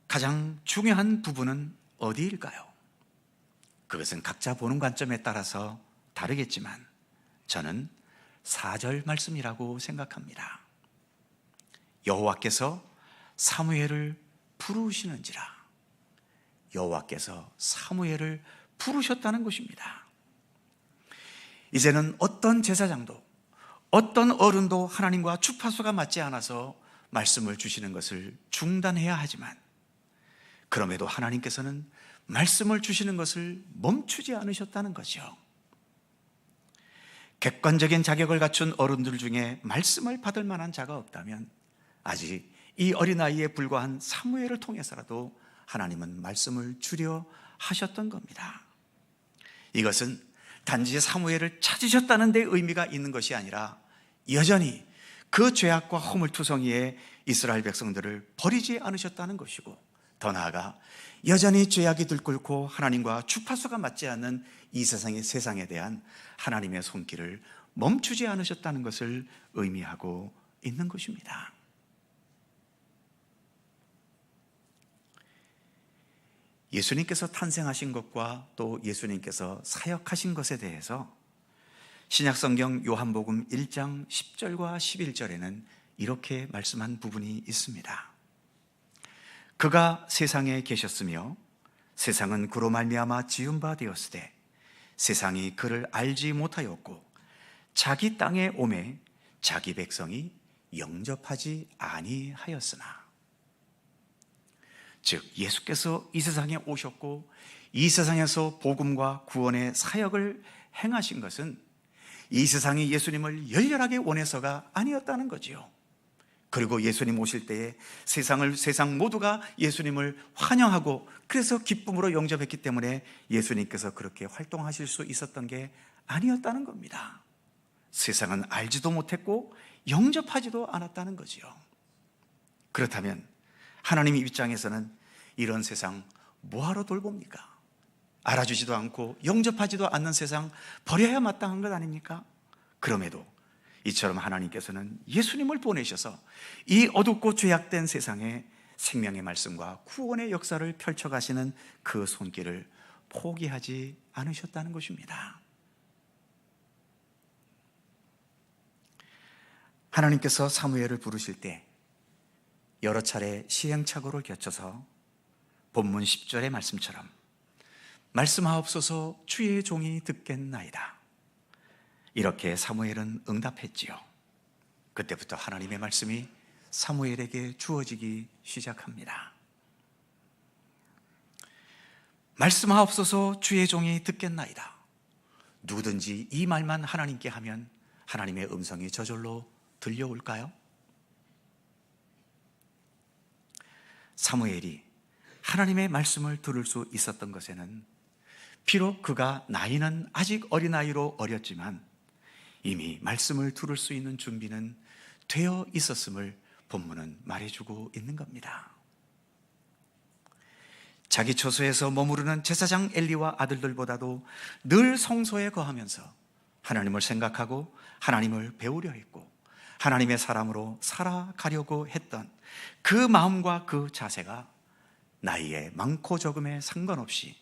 가장 중요한 부분은 어디일까요? 그것은 각자 보는 관점에 따라서 다르겠지만 저는 4절 말씀이라고 생각합니다. 여호와께서 사무엘을 부르시는지라. 여호와께서 사무엘을 부르셨다는 것입니다. 이제는 어떤 제사장도 어떤 어른도 하나님과 주파수가 맞지 않아서 말씀을 주시는 것을 중단해야 하지만, 그럼에도 하나님께서는 말씀을 주시는 것을 멈추지 않으셨다는 거죠. 객관적인 자격을 갖춘 어른들 중에 말씀을 받을 만한 자가 없다면 아직 이 어린아이에 불과한 사무엘을 통해서라도 하나님은 말씀을 주려 하셨던 겁니다. 이것은 단지 사무엘을 찾으셨다는 데 의미가 있는 것이 아니라 여전히 그 죄악과 허물투성이에 이스라엘 백성들을 버리지 않으셨다는 것이고, 더 나아가 여전히 죄악이 들끓고 하나님과 주파수가 맞지 않는 이 세상에 대한 하나님의 손길을 멈추지 않으셨다는 것을 의미하고 있는 것입니다. 예수님께서 탄생하신 것과 또 예수님께서 사역하신 것에 대해서 신약성경 요한복음 1장 10절과 11절에는 이렇게 말씀한 부분이 있습니다. 그가 세상에 계셨으며 세상은 그로 말미암아 지은 바 되었으되 세상이 그를 알지 못하였고 자기 땅에 오매 자기 백성이 영접하지 아니하였으나. 즉 예수께서 이 세상에 오셨고 이 세상에서 복음과 구원의 사역을 행하신 것은 이 세상이 예수님을 열렬하게 원해서가 아니었다는 거지요. 그리고 예수님 오실 때에 세상 모두가 예수님을 환영하고 그래서 기쁨으로 영접했기 때문에 예수님께서 그렇게 활동하실 수 있었던 게 아니었다는 겁니다. 세상은 알지도 못했고 영접하지도 않았다는 거지요. 그렇다면 하나님 입장에서는 이런 세상 뭐하러 돌봅니까? 알아주지도 않고 영접하지도 않는 세상 버려야 마땅한 것 아닙니까? 그럼에도 이처럼 하나님께서는 예수님을 보내셔서 이 어둡고 죄악된 세상에 생명의 말씀과 구원의 역사를 펼쳐가시는 그 손길을 포기하지 않으셨다는 것입니다. 하나님께서 사무엘을 부르실 때 여러 차례 시행착오를 겪어서 본문 10절의 말씀처럼 말씀하옵소서 주의 종이 듣겠나이다, 이렇게 사무엘은 응답했지요. 그때부터 하나님의 말씀이 사무엘에게 주어지기 시작합니다. 말씀하옵소서 주의 종이 듣겠나이다. 누구든지 이 말만 하나님께 하면 하나님의 음성이 저절로 들려올까요? 사무엘이 하나님의 말씀을 들을 수 있었던 것에는 비록 그가 나이는 아직 어린아이로 어렸지만 이미 말씀을 들을 수 있는 준비는 되어 있었음을 본문은 말해주고 있는 겁니다. 자기 처소에서 머무르는 제사장 엘리와 아들들보다도 늘 성소에 거하면서 하나님을 생각하고 하나님을 배우려 했고 하나님의 사람으로 살아가려고 했던 그 마음과 그 자세가 나이에 많고 적음에 상관없이,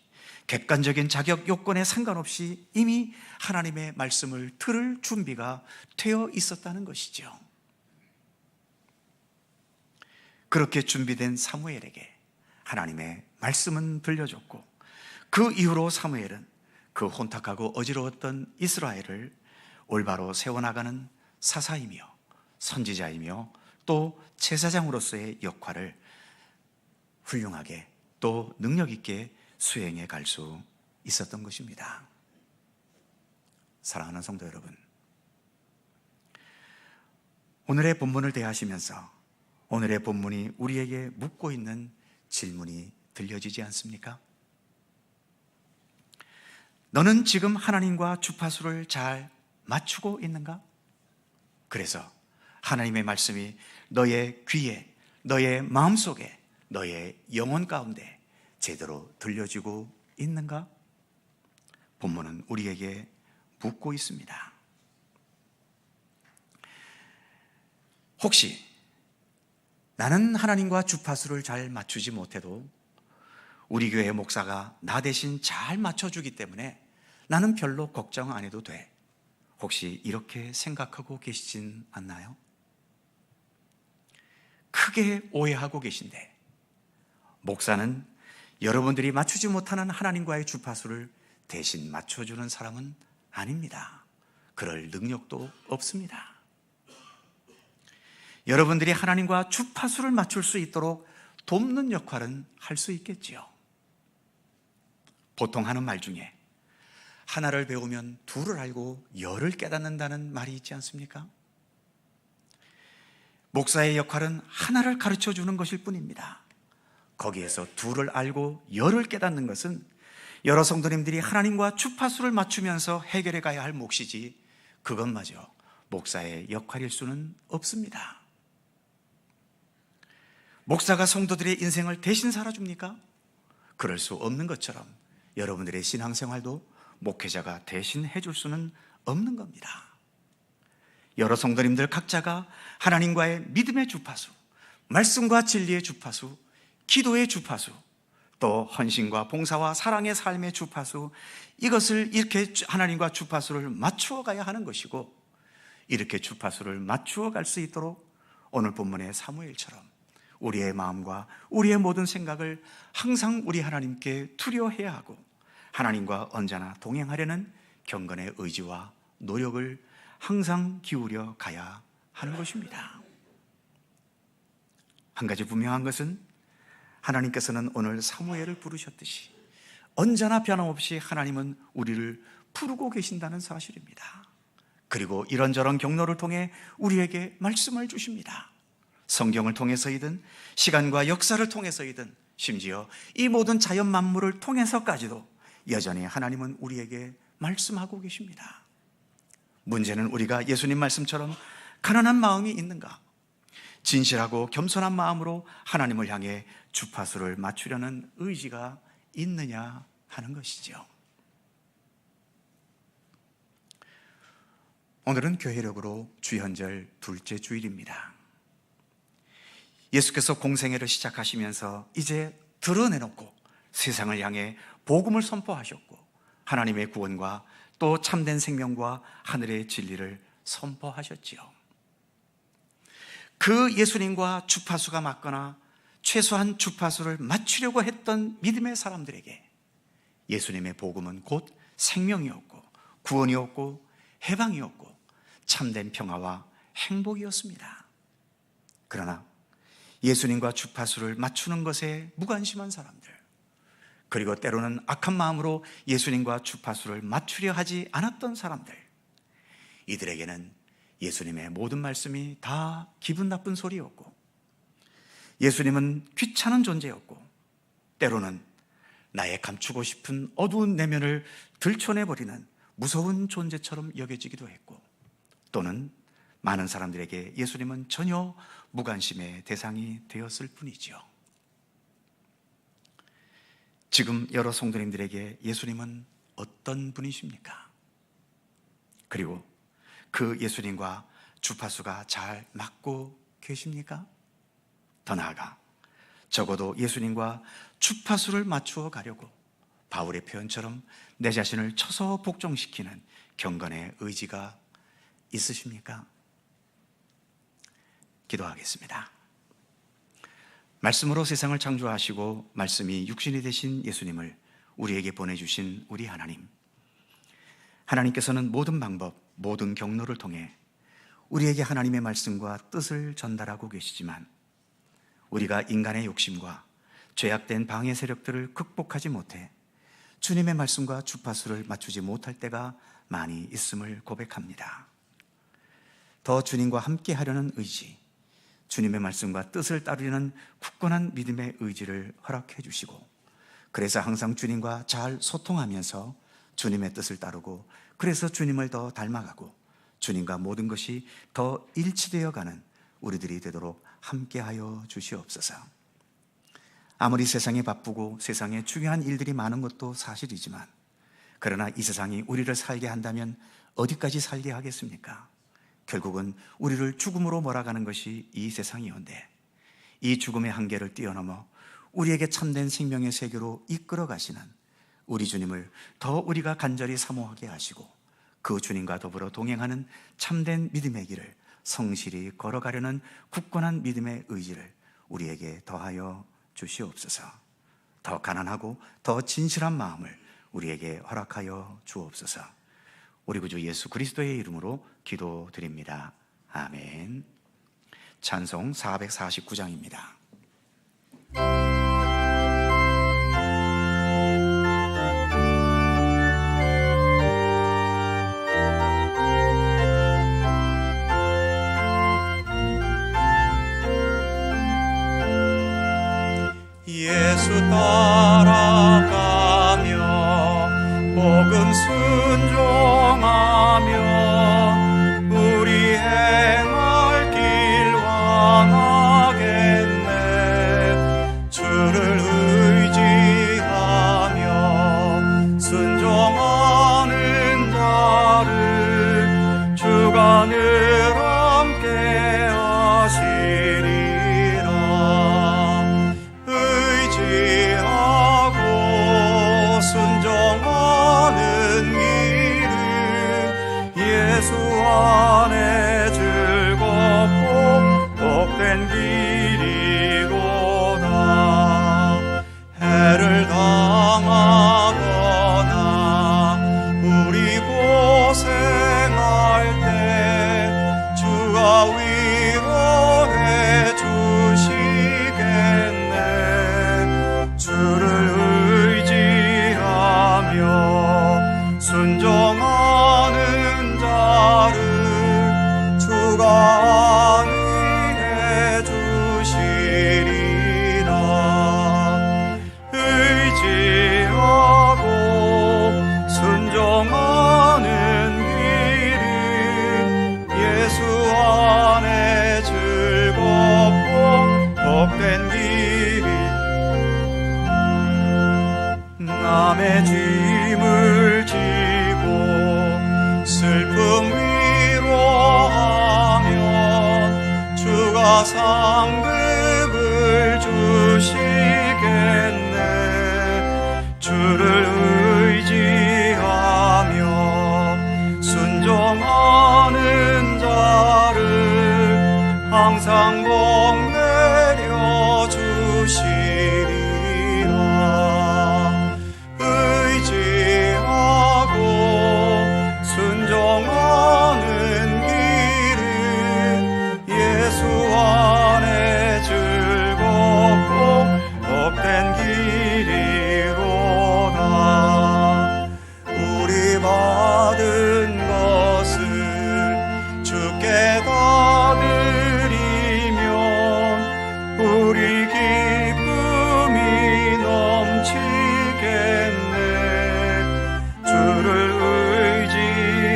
객관적인 자격 요건에 상관없이 이미 하나님의 말씀을 들을 준비가 되어 있었다는 것이죠. 그렇게 준비된 사무엘에게 하나님의 말씀은 들려줬고, 그 이후로 사무엘은 그 혼탁하고 어지러웠던 이스라엘을 올바로 세워나가는 사사이며 선지자이며 또 제사장으로서의 역할을 훌륭하게 또 능력 있게 수행해 갈 수 있었던 것입니다. 사랑하는 성도 여러분, 오늘의 본문을 대하시면서 오늘의 본문이 우리에게 묻고 있는 질문이 들려지지 않습니까? 너는 지금 하나님과 주파수를 잘 맞추고 있는가? 그래서 하나님의 말씀이 너의 귀에, 너의 마음속에, 너의 영혼 가운데 제대로 들려지고 있는가? 본문은 우리에게 묻고 있습니다. 혹시 나는 하나님과 주파수를 잘 맞추지 못해도 우리 교회 목사가 나 대신 잘 맞춰주기 때문에 나는 별로 걱정 안 해도 돼. 혹시 이렇게 생각하고 계시진 않나요? 크게 오해하고 계신데, 목사는 여러분들이 맞추지 못하는 하나님과의 주파수를 대신 맞춰주는 사람은 아닙니다. 그럴 능력도 없습니다. 여러분들이 하나님과 주파수를 맞출 수 있도록 돕는 역할은 할 수 있겠지요. 보통 하는 말 중에 하나를 배우면 둘을 알고 열을 깨닫는다는 말이 있지 않습니까? 목사의 역할은 하나를 가르쳐 주는 것일 뿐입니다. 거기에서 둘을 알고 열을 깨닫는 것은 여러 성도님들이 하나님과 주파수를 맞추면서 해결해 가야 할 몫이지, 그것마저 목사의 역할일 수는 없습니다. 목사가 성도들의 인생을 대신 살아줍니까? 그럴 수 없는 것처럼 여러분들의 신앙생활도 목회자가 대신 해줄 수는 없는 겁니다. 여러 성도님들 각자가 하나님과의 믿음의 주파수, 말씀과 진리의 주파수, 기도의 주파수, 또 헌신과 봉사와 사랑의 삶의 주파수, 이것을 이렇게 하나님과 주파수를 맞추어 가야 하는 것이고, 이렇게 주파수를 맞추어 갈 수 있도록 오늘 본문의 사무엘처럼 우리의 마음과 우리의 모든 생각을 항상 우리 하나님께 투려해야 하고, 하나님과 언제나 동행하려는 경건의 의지와 노력을 항상 기울여 가야 하는 것입니다. 한 가지 분명한 것은 하나님께서는 오늘 사무엘을 부르셨듯이 언제나 변함없이 하나님은 우리를 부르고 계신다는 사실입니다. 그리고 이런저런 경로를 통해 우리에게 말씀을 주십니다. 성경을 통해서이든 시간과 역사를 통해서이든 심지어 이 모든 자연 만물을 통해서까지도 여전히 하나님은 우리에게 말씀하고 계십니다. 문제는 우리가 예수님 말씀처럼 가난한 마음이 있는가, 진실하고 겸손한 마음으로 하나님을 향해 주파수를 맞추려는 의지가 있느냐 하는 것이죠. 오늘은 교회력으로 주현절 둘째 주일입니다. 예수께서 공생애를 시작하시면서 이제 드러내놓고 세상을 향해 복음을 선포하셨고, 하나님의 구원과 또 참된 생명과 하늘의 진리를 선포하셨지요. 그 예수님과 주파수가 맞거나 최소한 주파수를 맞추려고 했던 믿음의 사람들에게 예수님의 복음은 곧 생명이었고 구원이었고 해방이었고 참된 평화와 행복이었습니다. 그러나 예수님과 주파수를 맞추는 것에 무관심한 사람들, 그리고 때로는 악한 마음으로 예수님과 주파수를 맞추려 하지 않았던 사람들, 이들에게는 예수님의 모든 말씀이 다 기분 나쁜 소리였고, 예수님은 귀찮은 존재였고, 때로는 나의 감추고 싶은 어두운 내면을 들춰내버리는 무서운 존재처럼 여겨지기도 했고, 또는 많은 사람들에게 예수님은 전혀 무관심의 대상이 되었을 뿐이죠. 지금 여러 성도님들에게 예수님은 어떤 분이십니까? 그리고 그 예수님과 주파수가 잘 맞고 계십니까? 더 나아가 적어도 예수님과 주파수를 맞추어 가려고 바울의 표현처럼 내 자신을 쳐서 복종시키는 경건의 의지가 있으십니까? 기도하겠습니다. 말씀으로 세상을 창조하시고 말씀이 육신이 되신 예수님을 우리에게 보내주신 우리 하나님, 하나님께서는 모든 방법, 모든 경로를 통해 우리에게 하나님의 말씀과 뜻을 전달하고 계시지만, 우리가 인간의 욕심과 죄악된 방해 세력들을 극복하지 못해 주님의 말씀과 주파수를 맞추지 못할 때가 많이 있음을 고백합니다. 더 주님과 함께 하려는 의지, 주님의 말씀과 뜻을 따르려는 굳건한 믿음의 의지를 허락해 주시고, 그래서 항상 주님과 잘 소통하면서 주님의 뜻을 따르고, 그래서 주님을 더 닮아가고 주님과 모든 것이 더 일치되어 가는 우리들이 되도록 함께하여 주시옵소서. 아무리 세상에 바쁘고 세상에 중요한 일들이 많은 것도 사실이지만, 그러나 이 세상이 우리를 살게 한다면 어디까지 살게 하겠습니까? 결국은 우리를 죽음으로 몰아가는 것이 이 세상이온데, 이 죽음의 한계를 뛰어넘어 우리에게 참된 생명의 세계로 이끌어 가시는 우리 주님을 더 우리가 간절히 사모하게 하시고, 그 주님과 더불어 동행하는 참된 믿음의 길을 성실히 걸어가려는 굳건한 믿음의 의지를 우리에게 더하여 주시옵소서. 더 가난하고 더 진실한 마음을 우리에게 허락하여 주옵소서. 우리 구주 예수 그리스도의 이름으로 기도드립니다. 아멘. 찬송 449장입니다. 예수 따라가며 복음 순종하며 우리 행할 길 왕하겠네. 주를 의지하며 순종하는 자를 주가 늘 함께 하시리라. 의지하고 순종하는 길은 예수 안에 즐겁고 복된 길이로다. 해를 당하거나 우리 고생할 때 주가 위로해 주시겠네. 주를 의지하며 순종하는 자를 주가 안위해 주시리라. 의지하고 순종하는 길은 예수 안에 즐겁고 복된 길이. 남의 짐을 지고 슬픔 위로하면 주가 상급을 주시겠네. 주를 의지하며 순종하는 자를 항상 복 내려 주시리라. 의지하고 순종하는 길은 예수 안에 즐겁고 복된 길이로다. 우리 받은 것을 주께 다 드리면 우리 기쁨이 넘치겠네. 주를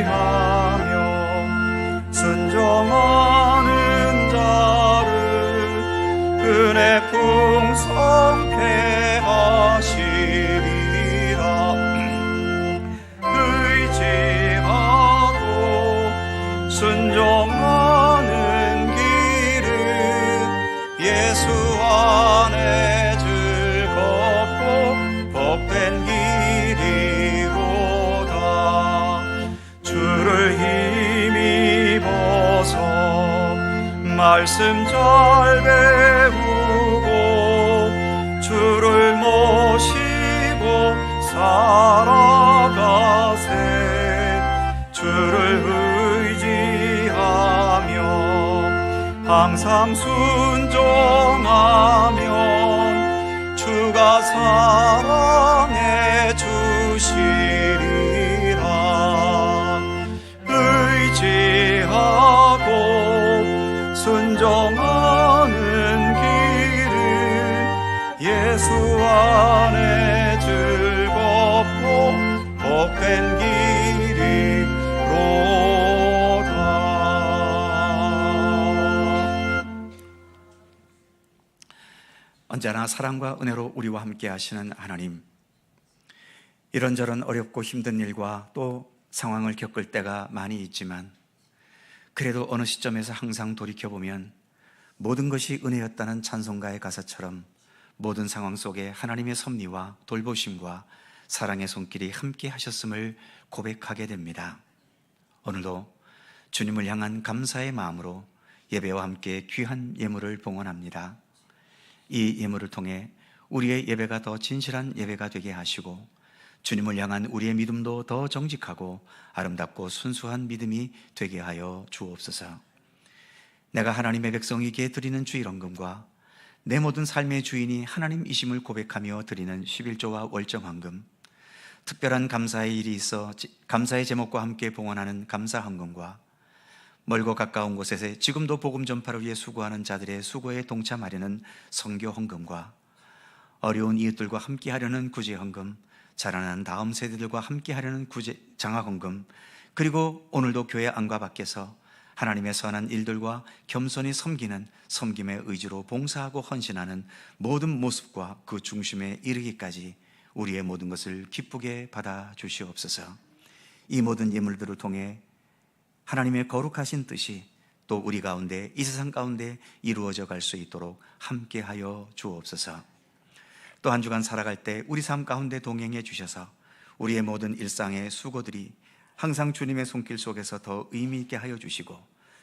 의지하며 순종하는 자를 은혜 풍성케 하시리라. 의지하고 순종하는 길은 예수 안에 즐겁고 복된 길이로다. 주를 힘입어서 말씀 잘 배우고 주를 모시고 살아가세. 주를 의지하며 항상 순종하면 주가 사랑해 주시리라. 의지하고 순종하는 길은 예수 안에 즐겁고 복된 길이로다. 언제나 사랑과 은혜로 우리와 함께 하시는 하나님, 이런저런 어렵고 힘든 일과 또 상황을 겪을 때가 많이 있지만 그래도 어느 시점에서 항상 돌이켜보면 모든 것이 은혜였다는 찬송가의 가사처럼 모든 상황 속에 하나님의 섭리와 돌보심과 사랑의 손길이 함께 하셨음을 고백하게 됩니다. 오늘도 주님을 향한 감사의 마음으로 예배와 함께 귀한 예물을 봉헌합니다. 이 예물을 통해 우리의 예배가 더 진실한 예배가 되게 하시고 주님을 향한 우리의 믿음도 더 정직하고 아름답고 순수한 믿음이 되게 하여 주옵소서. 내가 하나님의 백성이기에 드리는 주일헌금과 내 모든 삶의 주인이 하나님이심을 고백하며 드리는 11조와 월정헌금, 특별한 감사의 일이 있어 감사의 제목과 함께 봉헌하는 감사헌금과 멀고 가까운 곳에서 지금도 복음 전파를 위해 수고하는 자들의 수고에 동참하려는 선교 헌금과 어려운 이웃들과 함께 하려는 구제 헌금, 자라나는 다음 세대들과 함께 하려는 구제 장학 헌금, 그리고 오늘도 교회 안과 밖에서 하나님의 선한 일들과 겸손히 섬기는 섬김의 의지로 봉사하고 헌신하는 모든 모습과 그 중심에 이르기까지 우리의 모든 것을 기쁘게 받아 주시옵소서. 이 모든 예물들을 통해 하나님의 거룩하신 뜻이 또 우리 가운데, 이 세상 가운데 이루어져 갈 수 있도록 함께하여 주옵소서. 또 한 주간 살아갈 때 우리 삶 가운데 동행해 주셔서 우리의 모든 일상의 수고들이 항상 주님의 손길 속에서 더 의미 있게 하여 주시고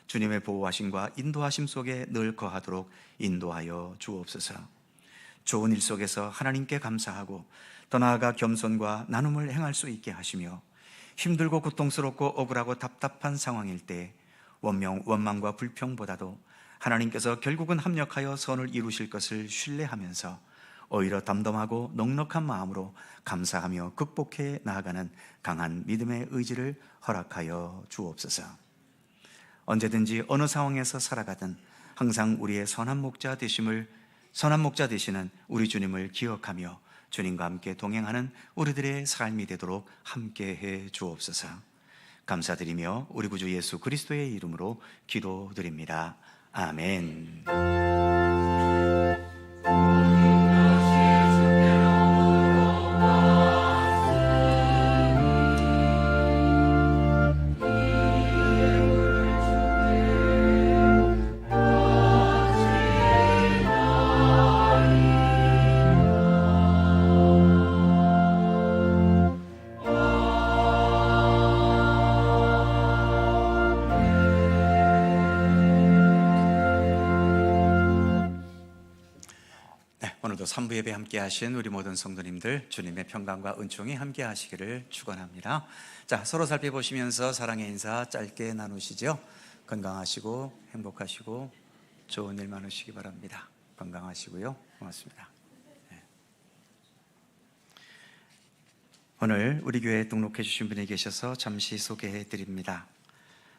주님의 보호하심과 인도하심 속에 늘 거하도록 인도하여 주옵소서. 좋은 일 속에서 하나님께 감사하고 더 나아가 겸손과 나눔을 행할 수 있게 하시며 힘들고 고통스럽고 억울하고 답답한 상황일 때 원망과 불평보다도 하나님께서 결국은 합력하여 선을 이루실 것을 신뢰하면서 오히려 담담하고 넉넉한 마음으로 감사하며 극복해 나아가는 강한 믿음의 의지를 허락하여 주옵소서. 언제든지 어느 상황에서 살아가든 항상 우리의 선한 목자 되시는 우리 주님을 기억하며 주님과 함께 동행하는 우리들의 삶이 되도록 함께해 주옵소서. 감사드리며 우리 구주 예수 그리스도의 이름으로 기도드립니다. 아멘. 오늘도 3부 예배 함께 하신 우리 모든 성도님들 주님의 평강과 은총이 함께 하시기를 축원합니다. 자, 서로 살펴보시면서 사랑의 인사 짧게 나누시죠. 건강하시고 행복하시고 좋은 일 많으시기 바랍니다. 건강하시고요. 고맙습니다. 네. 오늘 우리 교회에 등록해 주신 분이 계셔서 잠시 소개해 드립니다.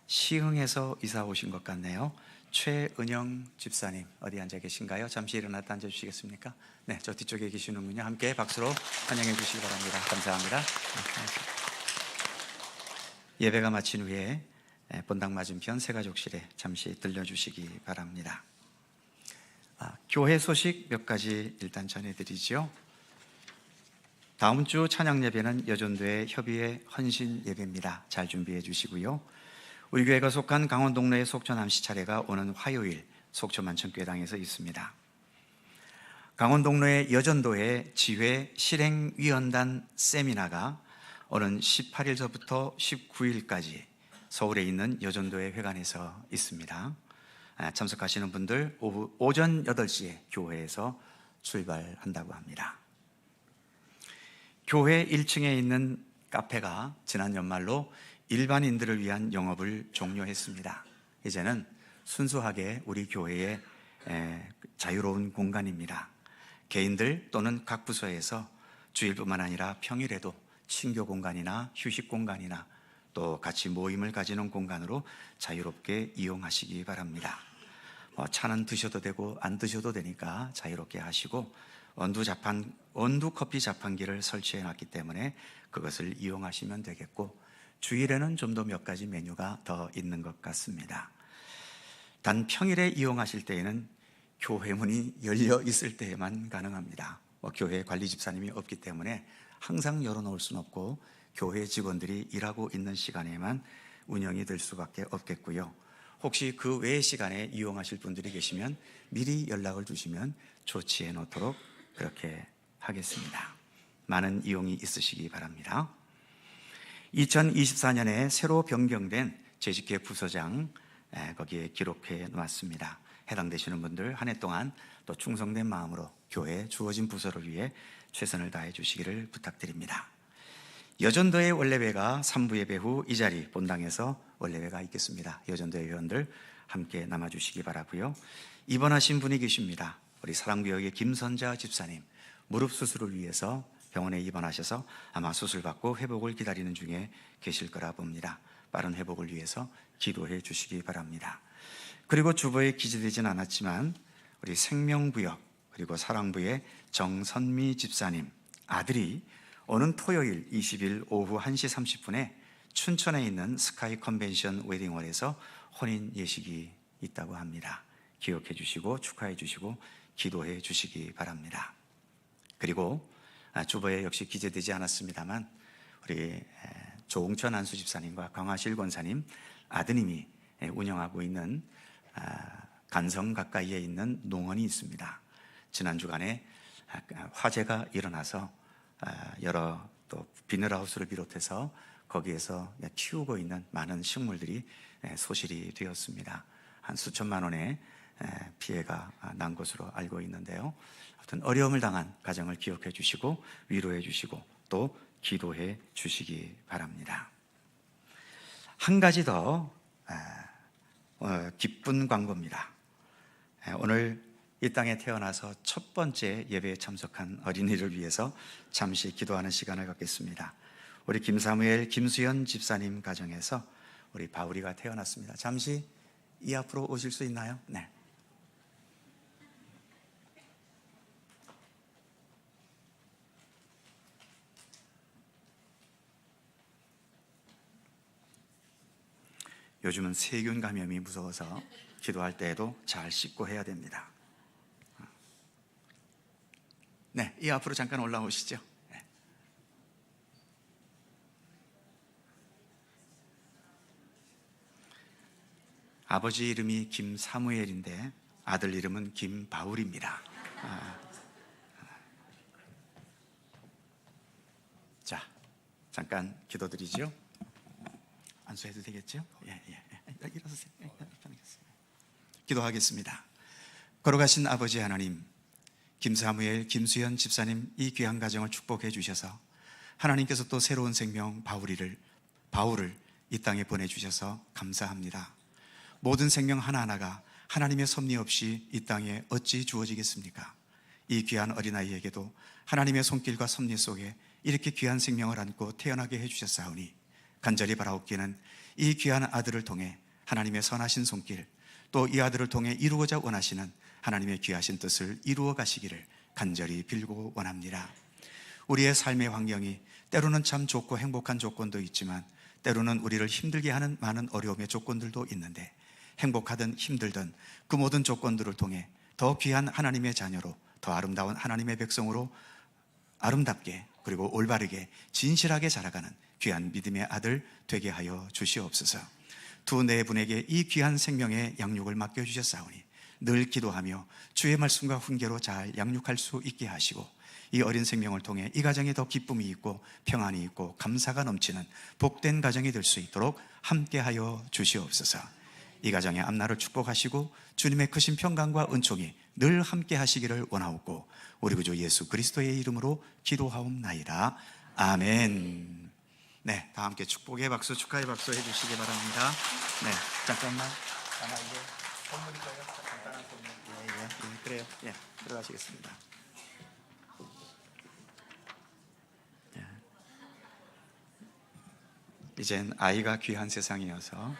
시흥에서 이사 오신 것 같네요. 최은영 집사님 어디 앉아 계신가요? 잠시 일어났다 앉아주시겠습니까? 네, 저 뒤쪽에 계시는군요. 함께 박수로 환영해 주시기 바랍니다. 감사합니다. 예배가 마친 후에 본당 맞은편 새가족실에 잠시 들려주시기 바랍니다. 교회 소식 몇 가지 일단 전해드리죠. 다음 주 찬양 예배는 여전도의 협의회 헌신 예배입니다. 잘 준비해 주시고요. 우리 교회가 속한 강원동로의 속초 남시 차례가 오는 화요일 속초 만천교회당에서 있습니다. 강원동로의 여전도의 지회 실행위원단 세미나가 오는 18일서부터 19일까지 서울에 있는 여전도의 회관에서 있습니다. 참석하시는 분들 오전 8시에 교회에서 출발한다고 합니다. 교회 1층에 있는 카페가 지난 연말로 일반인들을 위한 영업을 종료했습니다. 이제는 순수하게 우리 교회의 자유로운 공간입니다. 개인들 또는 각 부서에서 주일뿐만 아니라 평일에도 친교 공간이나 휴식 공간이나 또 같이 모임을 가지는 공간으로 자유롭게 이용하시기 바랍니다. 차는 드셔도 되고 안 드셔도 되니까 자유롭게 하시고 원두 커피 자판기를 설치해 놨기 때문에 그것을 이용하시면 되겠고 주일에는 좀 더 몇 가지 메뉴가 더 있는 것 같습니다. 단 평일에 이용하실 때에는 교회 문이 열려 있을 때에만 가능합니다. 교회 관리 집사님이 없기 때문에 항상 열어놓을 수는 없고 교회 직원들이 일하고 있는 시간에만 운영이 될 수밖에 없겠고요. 혹시 그 외의 시간에 이용하실 분들이 계시면 미리 연락을 주시면 조치해 놓도록 그렇게 하겠습니다. 많은 이용이 있으시기 바랍니다. 2024년에 새로 변경된 재직계 부서장 거기에 기록해 놓았습니다. 해당되시는 분들 한 해 동안 또 충성된 마음으로 교회에 주어진 부서를 위해 최선을 다해 주시기를 부탁드립니다. 여전도의 원례회가 3부 예배 후 이 자리 본당에서 원례회가 있겠습니다. 여전도의 회원들 함께 남아주시기 바라고요. 입원하신 분이 계십니다. 우리 사랑구역의 김선자 집사님 무릎 수술을 위해서 병원에 입원하셔서 아마 수술받고 회복을 기다리는 중에 계실 거라 봅니다. 빠른 회복을 위해서 기도해 주시기 바랍니다. 그리고 주보에 기재되진 않았지만 우리 생명부역 그리고 사랑부의 정선미 집사님 아들이 오는 토요일 20일 오후 1시 30분에 춘천에 있는 스카이 컨벤션 웨딩홀에서 혼인 예식이 있다고 합니다. 기억해 주시고 축하해 주시고 기도해 주시기 바랍니다. 그리고 주보에 역시 기재되지 않았습니다만 우리 조홍천 안수 집사님과 강화실 권사님 아드님이 운영하고 있는 간성 가까이에 있는 농원이 있습니다. 지난 주간에 화재가 일어나서 여러 또 비닐하우스를 비롯해서 거기에서 키우고 있는 많은 식물들이 소실이 되었습니다. 한 수천만 원의 피해가 난 것으로 알고 있는데요. 아무튼 어려움을 당한 가정을 기억해 주시고 위로해 주시고 또 기도해 주시기 바랍니다. 한 가지 더 기쁜 광고입니다. 오늘 이 땅에 태어나서 첫 번째 예배에 참석한 어린이를 위해서 잠시 기도하는 시간을 갖겠습니다. 우리 김사무엘, 김수연 집사님 가정에서 우리 바울이가 태어났습니다. 잠시 이 앞으로 오실 수 있나요? 네. 요즘은 세균 감염이 무서워서 기도할 때에도 잘 씻고 해야 됩니다. 네, 이 앞으로 잠깐 올라오시죠. 네. 아버지 이름이 김사무엘인데 아들 이름은 김바울입니다. 자, 잠깐 기도드리죠. 안수해도 되겠죠? 예. 일어서세요. 기도하겠습니다. 걸어가신 아버지 하나님, 김사무엘, 김수연 집사님 이 귀한 가정을 축복해 주셔서 하나님께서 또 새로운 생명 바울을 이 땅에 보내주셔서 감사합니다. 모든 생명 하나하나가 하나님의 섭리 없이 이 땅에 어찌 주어지겠습니까? 이 귀한 어린아이에게도 하나님의 손길과 섭리 속에 이렇게 귀한 생명을 안고 태어나게 해주셨사오니 간절히 바라옵기는 이 귀한 아들을 통해 하나님의 선하신 손길 또 이 아들을 통해 이루고자 원하시는 하나님의 귀하신 뜻을 이루어 가시기를 간절히 빌고 원합니다. 우리의 삶의 환경이 때로는 참 좋고 행복한 조건도 있지만 때로는 우리를 힘들게 하는 많은 어려움의 조건들도 있는데 행복하든 힘들든 그 모든 조건들을 통해 더 귀한 하나님의 자녀로 더 아름다운 하나님의 백성으로 아름답게 그리고 올바르게 진실하게 자라가는 귀한 믿음의 아들 되게 하여 주시옵소서. 두 네 분에게 이 귀한 생명의 양육을 맡겨주셨사오니 늘 기도하며 주의 말씀과 훈계로 잘 양육할 수 있게 하시고 이 어린 생명을 통해 이 가정에 더 기쁨이 있고 평안이 있고 감사가 넘치는 복된 가정이 될 수 있도록 함께하여 주시옵소서. 이 가정의 앞날을 축복하시고 주님의 크신 평강과 은총이 늘 함께 하시기를 원하옵고 우리 구주 예수 그리스도의 이름으로 기도하옵나이다. 아멘. 네, 다 함께 축복의 박수, 축하의 박수 해주시기 바랍니다. 네, 잠깐만. 아마 이게 선물일 거예요. 간단한 선물. 예, 그래요. 예, 들어가시겠습니다. 예. 이젠 아이가 귀한 세상이어서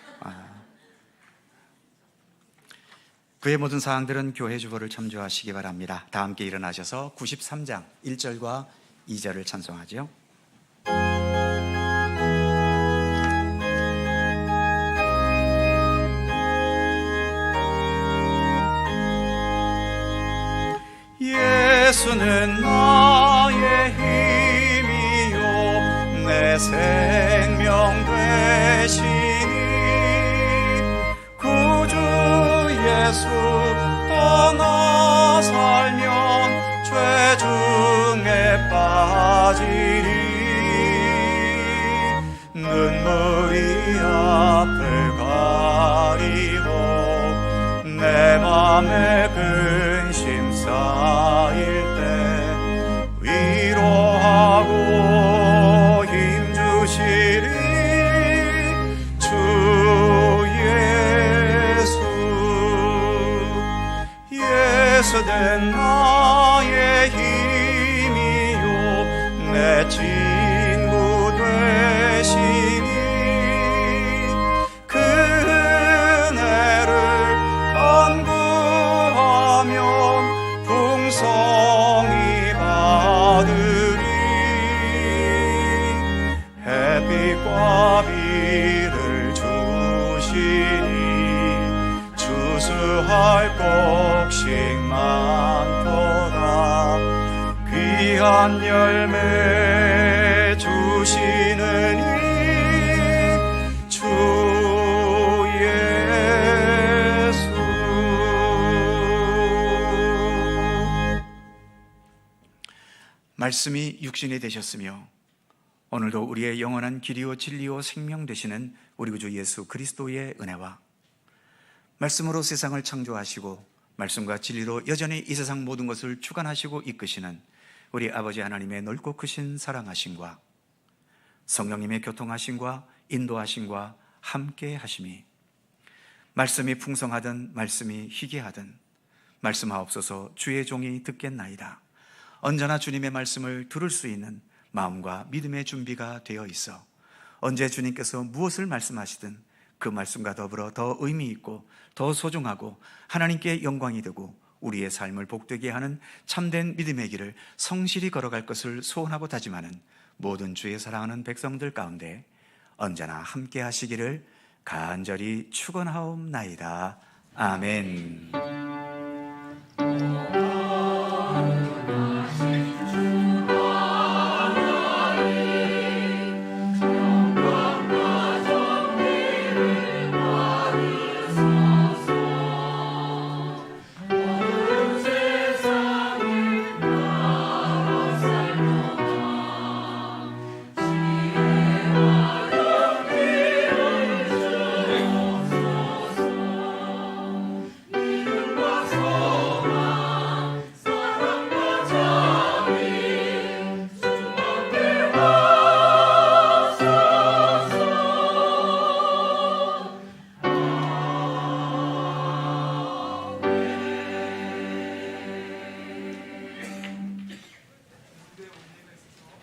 그의 모든 사항들은 교회 주보를 참조하시기 바랍니다. 다 함께 일어나셔서 93장 1절과 2절을 찬송하죠. 예수는 나의 힘이요 내 생명 되시니 구주 예수 떠나 살면 죄 중에 빠지리 눈물이 앞을 가리고 내 맘에 근심 쌓일 때 위로하고 힘주시리 주 예수는 나의 힘이요 내 친구 되시니 그 은혜를 간구하면 풍성히 받으리 햇빛과 비를 주시니 주수할 곡식 많도다 귀한 열매 주시는 이 주 예수. 말씀이 육신이 되셨으며 오늘도 우리의 영원한 길이요 진리요 생명 되시는 우리 구주 예수 그리스도의 은혜와 말씀으로 세상을 창조하시고 말씀과 진리로 여전히 이 세상 모든 것을 주관하시고 이끄시는 우리 아버지 하나님의 넓고 크신 사랑하심과 성령님의 교통하심과 인도하심과 함께 하심이 말씀이 풍성하든 말씀이 희귀하든 말씀하옵소서 주의 종이 듣겠나이다. 언제나 주님의 말씀을 들을 수 있는 마음과 믿음의 준비가 되어 있어 언제 주님께서 무엇을 말씀하시든 그 말씀과 더불어 더 의미 있고 더 소중하고 하나님께 영광이 되고 우리의 삶을 복되게 하는 참된 믿음의 길을 성실히 걸어갈 것을 소원하고 다짐하는 모든 주의 사랑하는 백성들 가운데 언제나 함께 하시기를 간절히 축원하옵나이다. 아멘.